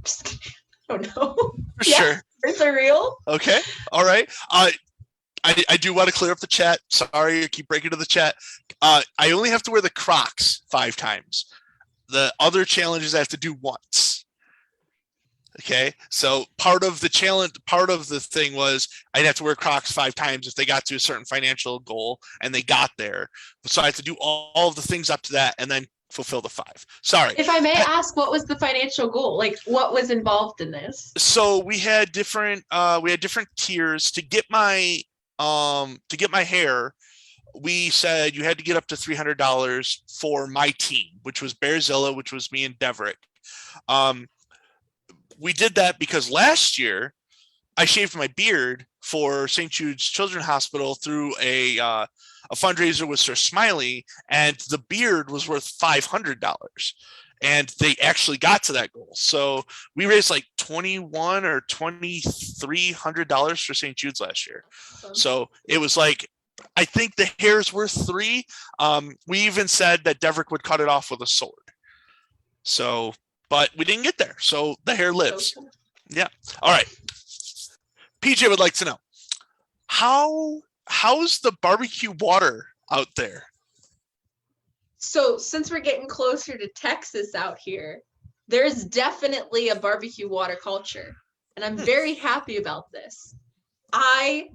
Speaker 2: just kidding. I don't know.
Speaker 1: For sure.
Speaker 2: Birds are real.
Speaker 1: Okay. All right. I do want to clear up the chat. Sorry, I keep breaking to the chat. I only have to wear the Crocs 5 times. The other challenges I have to do once. Okay, so part of the challenge, part of the thing was I'd have to wear Crocs 5 times if they got to a certain financial goal, and they got there. So I had to do all of the things up to that and then fulfill the 5. Sorry.
Speaker 2: If I may ask, what was the financial goal? Like, what was involved in this?
Speaker 1: So we had different tiers to get my hair. We said you had to get up to $300 for my team, which was Bearzilla, which was me and Deverick. We did that because last year I shaved my beard for St. Jude's Children's Hospital through a fundraiser with Sir Smiley, and the beard was worth $500. And they actually got to that goal. So we raised like $2,100 or $2,300 for St. Jude's last year. So it was like, I think the hair's worth $3. We even said that Deverick would cut it off with a sword. So, but we didn't get there. So the hair lives.
Speaker 2: So cool.
Speaker 1: Yeah. All right. PJ would like to know, how's the barbecue water out there?
Speaker 2: So since we're getting closer to Texas out here, there's definitely a barbecue water culture. And I'm very happy about this. I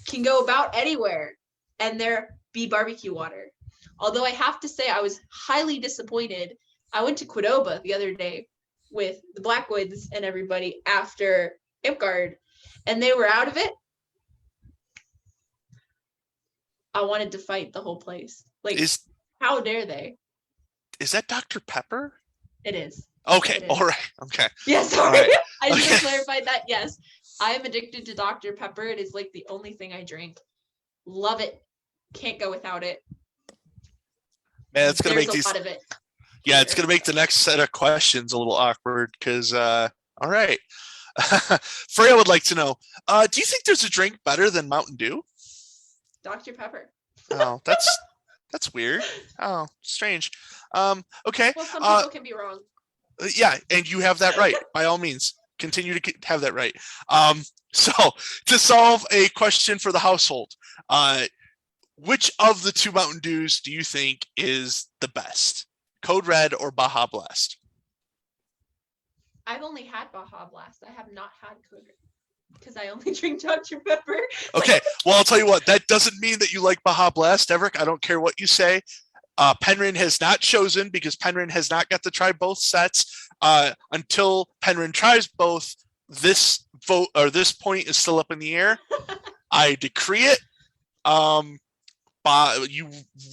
Speaker 2: can go about anywhere and there be barbecue water. Although I have to say I was highly disappointed. I went to Qdoba the other day with the Blackwoods and everybody after ImpGuard, and they were out of it. I wanted to fight the whole place. Like, how dare they?
Speaker 1: Is that Dr. Pepper?
Speaker 2: It is.
Speaker 1: Okay.
Speaker 2: It is.
Speaker 1: All right. Okay.
Speaker 2: Yeah, sorry.
Speaker 1: Right.
Speaker 2: I should have clarified that. Yes, I am addicted to Dr. Pepper. It is like the only thing I drink. Love it. Can't go without it.
Speaker 1: Man, it's gonna
Speaker 2: There's
Speaker 1: make these.
Speaker 2: A lot of it.
Speaker 1: Yeah, it's gonna make the next set of questions a little awkward because. All right. Freya would like to know. Do you think there's a drink better than Mountain Dew?
Speaker 2: Dr. Pepper.
Speaker 1: Oh, that's weird. Oh, strange. Okay.
Speaker 2: Well, some people can be wrong.
Speaker 1: Yeah, and you have that right. By all means, continue to have that right. So to solve a question for the household, which of the 2 Mountain Dews do you think is the best? Code Red or Baja Blast?
Speaker 2: I've only had Baja Blast. I have not had Code Red because I only drink Dr. Pepper.
Speaker 1: Okay, well, I'll tell you what, that doesn't mean that you like Baja Blast, Deverick. I don't care what you say. Penryn has not chosen because Penryn has not got to try both sets. Until Penryn tries both, this vote or this point is still up in the air. I decree it.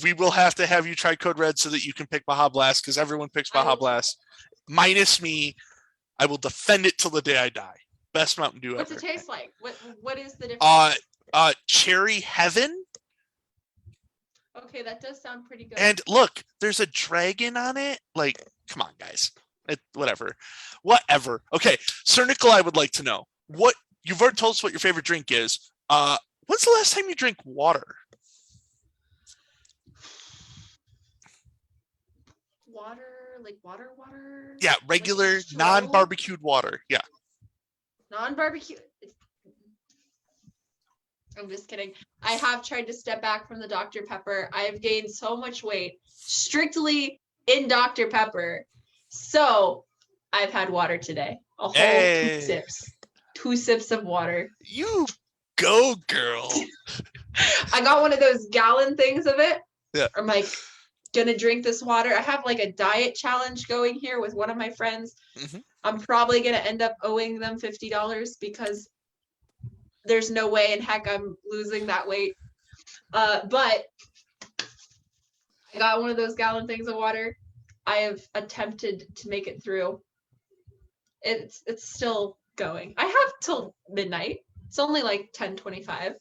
Speaker 1: We will have to have you try Code Red so that you can pick Baja Blast because everyone picks Baja Blast. Minus me. I will defend it till the day I die. Best Mountain Dew ever.
Speaker 2: What's it taste like? What is the difference?
Speaker 1: Cherry Heaven.
Speaker 2: Okay, that does sound pretty good.
Speaker 1: And look, there's a dragon on it. Like, come on, guys. Whatever. Okay, Sir Nikolai would like to know what you've already told us what your favorite drink is. When's the last time you drank water?
Speaker 2: Water, like water?
Speaker 1: Yeah, regular,
Speaker 2: like
Speaker 1: non-barbecued water. Yeah.
Speaker 2: Non-barbecue. I'm just kidding. I have tried to step back from the Dr. Pepper. I have gained so much weight strictly in Dr. Pepper. So I've had water today. A whole 2 sips. 2 sips of water.
Speaker 1: You go, girl.
Speaker 2: I got one of those gallon things of it.
Speaker 1: Yeah.
Speaker 2: I'm like, gonna drink this water. I have like a diet challenge going here with one of my friends.
Speaker 1: Mhm.
Speaker 2: I'm probably gonna end up owing them $50 because there's no way in heck I'm losing that weight. But I got one of those gallon things of water. I have attempted to make it through. It's still going. I have till midnight. It's only like 10:25.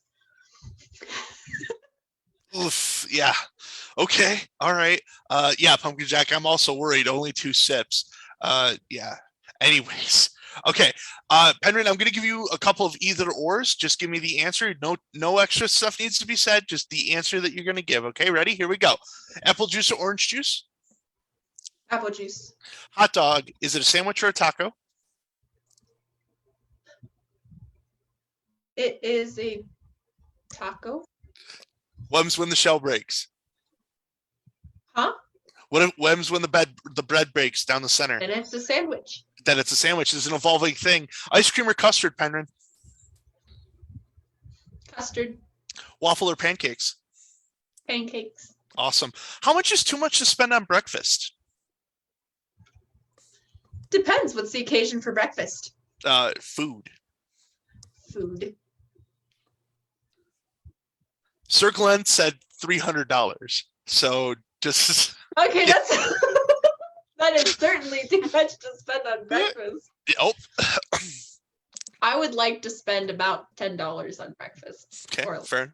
Speaker 1: Oof. Yeah. Okay. All right. Yeah, Pumpkin Jack, I'm also worried. Only 2 sips. Yeah. Anyways. Okay. Penryn, I'm gonna give you a couple of either ors. Just give me the answer. No extra stuff needs to be said. Just the answer that you're gonna give. Okay, ready? Here we go. Apple juice or orange juice?
Speaker 2: Apple juice.
Speaker 1: Hot dog. Is it a sandwich or a taco?
Speaker 2: It is a taco.
Speaker 1: Whems when the shell breaks.
Speaker 2: Huh?
Speaker 1: Whems when the bread breaks down the center.
Speaker 2: And it's a sandwich.
Speaker 1: Then it's a sandwich. It's an evolving thing. Ice cream or custard, Penryn?
Speaker 2: Custard.
Speaker 1: Waffle or pancakes?
Speaker 2: Pancakes.
Speaker 1: Awesome. How much is too much to spend on breakfast?
Speaker 2: Depends. What's the occasion for breakfast?
Speaker 1: Food.
Speaker 2: Food.
Speaker 1: Circle N said $300. So just
Speaker 2: Okay, that's that is certainly too much to spend on breakfast.
Speaker 1: oh,
Speaker 2: I would like to spend about $10 on breakfast.
Speaker 1: okay, fair.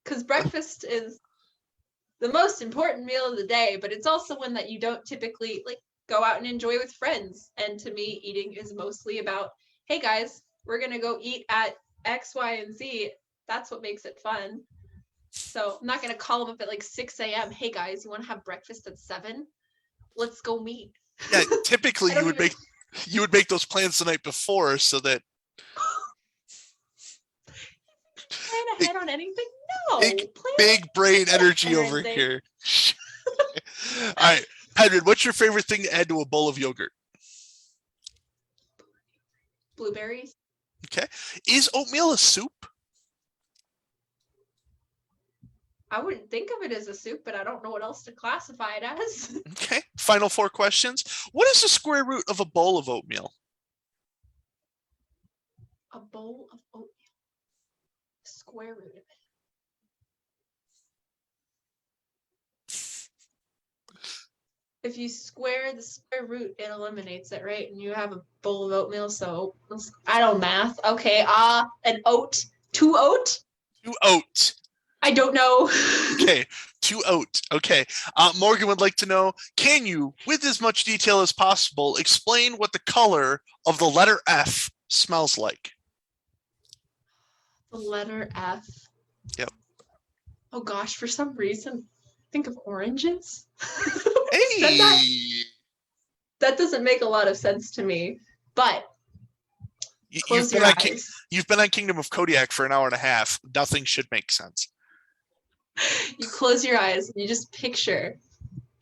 Speaker 2: Because breakfast is the most important meal of the day, but it's also one that you don't typically like go out and enjoy with friends. And to me, eating is mostly about, hey guys, we're gonna go eat at X, Y, and Z. That's what makes it fun. So I'm not gonna call them up at like 6 a.m. Hey guys, you want to have breakfast at 7? Let's go meet.
Speaker 1: Yeah, typically you would make those plans the night before so that
Speaker 2: Plan ahead on anything? No.
Speaker 1: big brain energy over here. All right, Penryn, what's your favorite thing to add to a bowl of yogurt?
Speaker 2: Blueberries.
Speaker 1: Okay, is oatmeal a soup?
Speaker 2: I wouldn't think of it as a soup, but I don't know what else to classify it as.
Speaker 1: Okay, final 4 questions. What is the square root of a bowl of oatmeal?
Speaker 2: A bowl of oatmeal. Square root of it. If you square the square root, it eliminates it, right? And you have a bowl of oatmeal, so I don't math. Okay, an oat. 2 oat?
Speaker 1: 2 oat.
Speaker 2: I don't know.
Speaker 1: Okay, 2 oat. Okay. Morgan would like to know, can you, with as much detail as possible, explain what the color of the letter F smells like?
Speaker 2: The letter F.
Speaker 1: Yep.
Speaker 2: Oh gosh, for some reason, think of oranges.
Speaker 1: Hey!
Speaker 2: That doesn't make a lot of sense to me, but close your eyes.
Speaker 1: You've been on Kingdom of Kodiak for an hour and a half. Nothing should make sense.
Speaker 2: You close your eyes and you just picture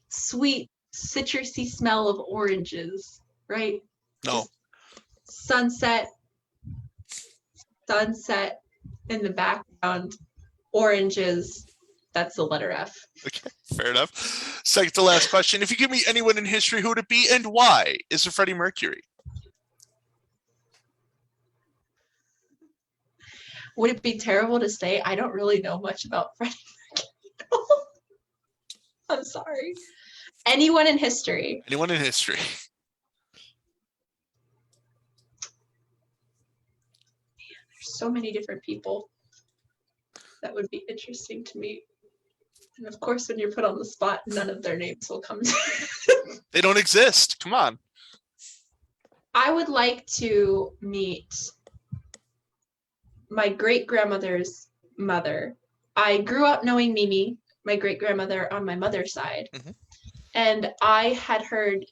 Speaker 2: sweet, citrusy smell of oranges, right?
Speaker 1: No.
Speaker 2: Just sunset in the background, oranges. That's the letter F.
Speaker 1: Okay, fair enough. Second to last question. If you give me anyone in history, who would it be and why? Is it Freddie Mercury?
Speaker 2: Would it be terrible to say I don't really know much about Freddie Mercury? I'm sorry. Anyone in history.
Speaker 1: Anyone in history.
Speaker 2: There's so many different people that would be interesting to me. And of course, when you're put on the spot, none of their names will come to
Speaker 1: They don't exist. Come on.
Speaker 2: I would like to meet my great-grandmother's mother. I grew up knowing Mimi, my great-grandmother on my mother's side.
Speaker 1: Mhm.
Speaker 2: And I had heard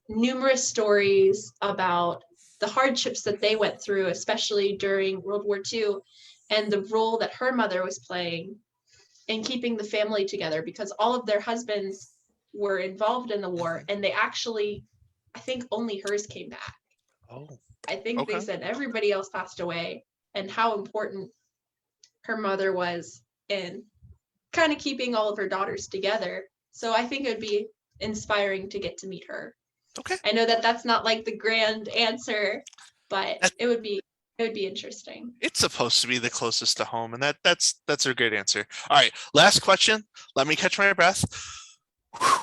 Speaker 2: numerous stories about the hardships that they went through, especially during World War II, and the role that her mother was playing in keeping the family together, because all of their husbands were involved in the war, and they actually, I think only hers came back.
Speaker 1: Oh,
Speaker 2: I think they
Speaker 1: okay.
Speaker 2: said everybody else passed away, and how important her mother was in kind of keeping all of her daughters together. So I think it would be inspiring to get to meet her.
Speaker 1: Okay.
Speaker 2: I know that that's not like the grand answer, but
Speaker 1: That,
Speaker 2: it would be interesting.
Speaker 1: it's supposed to be the closest to home, and that's a great answer. All right, last question. Let me catch my breath. Whew.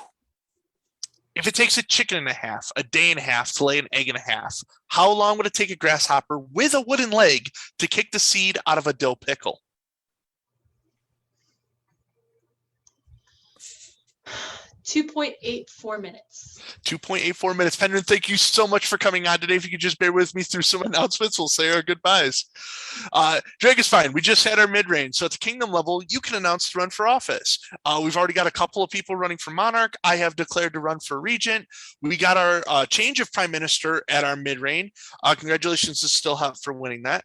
Speaker 1: If it takes a chicken and a half, a day and a half to lay an egg and a half, how long would it take a grasshopper with a wooden leg to kick the seed out of a dill pickle?
Speaker 2: 2.84 minutes.
Speaker 1: 2.84 minutes. Penryn, thank you so much for coming on today. If you could just bear with me through some announcements, we'll say our goodbyes. Drag is fine. We just had our mid-range. So at the kingdom level, you can announce to run for office. We've already got a couple of people running for monarch. I have declared to run for regent. We got our change of prime minister at our mid-range. Congratulations to Stillhop for winning that.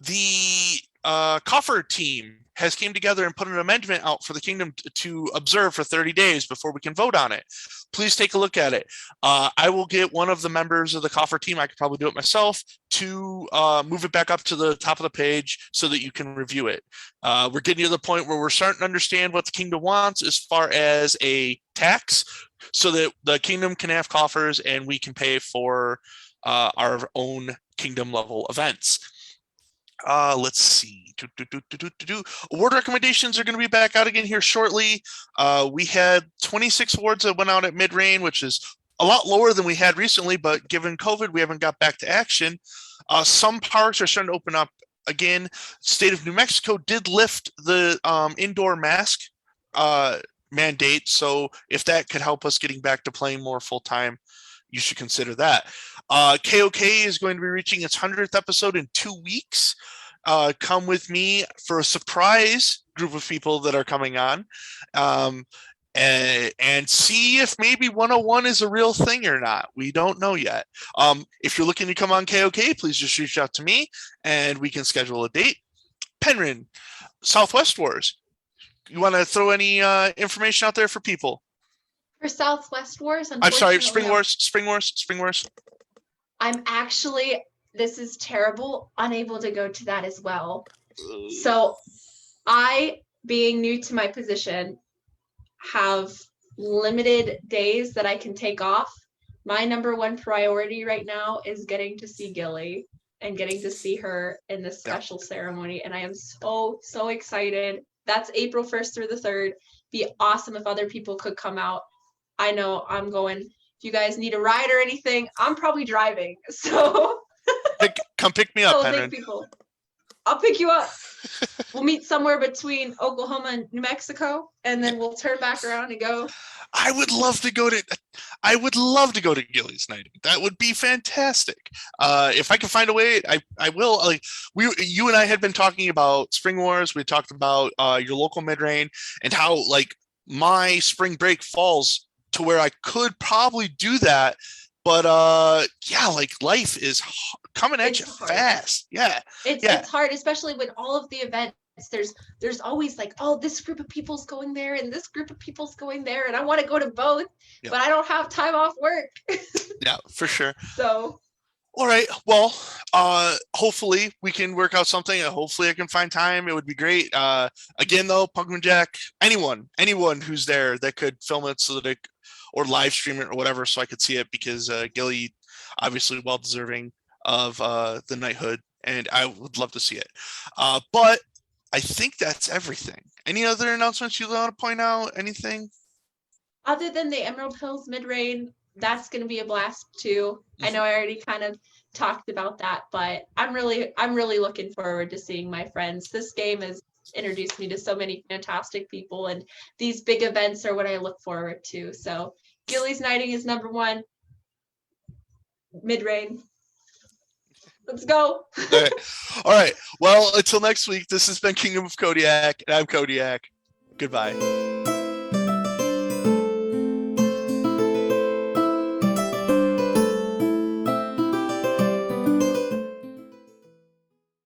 Speaker 1: The coffer team has came together and put an amendment out for the kingdom to observe for 30 days before we can vote on it. Please take a look at it. I will get one of the members of the coffer team, I could probably do it myself, to move it back up to the top of the page so that you can review it. We're getting to the point where we're starting to understand what the kingdom wants as far as a tax so that the kingdom can have coffers and we can pay for our own kingdom level events. Let's see. Award recommendations are going to be back out again here shortly. We had 26 awards that went out at mid-range, which is a lot lower than we had recently, but given COVID, we haven't got back to action. Some parks are starting to open up again. State of New Mexico did lift the indoor mask mandate, so if that could help us getting back to playing more full-time, you should consider that. KOK is going to be reaching its 100th episode in 2 weeks. Come with me for a surprise group of people that are coming on, and see if maybe 101 is a real thing or not. We don't know yet. If you're looking to come on KOK, please just reach out to me and we can schedule a date. Penryn, Southwest Wars. You want to throw any information out there for people?
Speaker 2: For Southwest Wars,
Speaker 1: I'm sorry,
Speaker 2: unfortunately,
Speaker 1: Spring Wars.
Speaker 2: I'm actually, this is terrible, unable to go to that as well. So I, being new to my position, have limited days that I can take off. My number one priority right now is getting to see Gilly and getting to see her in this special ceremony. And I am so, so excited. That's April 1st through the 3rd. Be awesome if other people could come out. I know I'm going. If you guys need a ride or anything, I'm probably driving. So
Speaker 1: come pick me up, Penryn.
Speaker 2: people. I'll pick you up. We'll meet somewhere between Oklahoma and New Mexico, and then we'll turn back around and go.
Speaker 1: I would love to go to Gilly's Nighting. That would be fantastic. If I can find a way, I will. Like you and I had been talking about Spring Wars. We talked about your local mid-range and how like my spring break falls to where I could probably do that. But yeah, like life is coming at you fast. Yeah,
Speaker 2: it's hard, especially when all of the events. There's always like, oh, this group of people's going there and this group of people's going there, and I want to go to both, but I don't have time off work.
Speaker 1: Yeah, for sure.
Speaker 2: So
Speaker 1: all right, well, hopefully we can work out something. Hopefully I can find time. It would be great. Again though, Pumpkin Jack, anyone who's there that could film it so that it, or live stream it or whatever, so I could see it, because Gilly obviously well deserving of the knighthood, and I would love to see it. But I think that's everything. Any other announcements you want to point out? Anything?
Speaker 2: Other than the Emerald Hills mid-range, that's going to be a blast too. I know I already kind of talked about that, but I'm really looking forward to seeing my friends. This game has introduced me to so many fantastic people, and these big events are what I look forward to. So Gilly's Nighting is number one. Mid-range. Let's go.
Speaker 1: All right. Well, until next week, this has been Kingdom of Kodiak, and I'm Kodiak. Goodbye.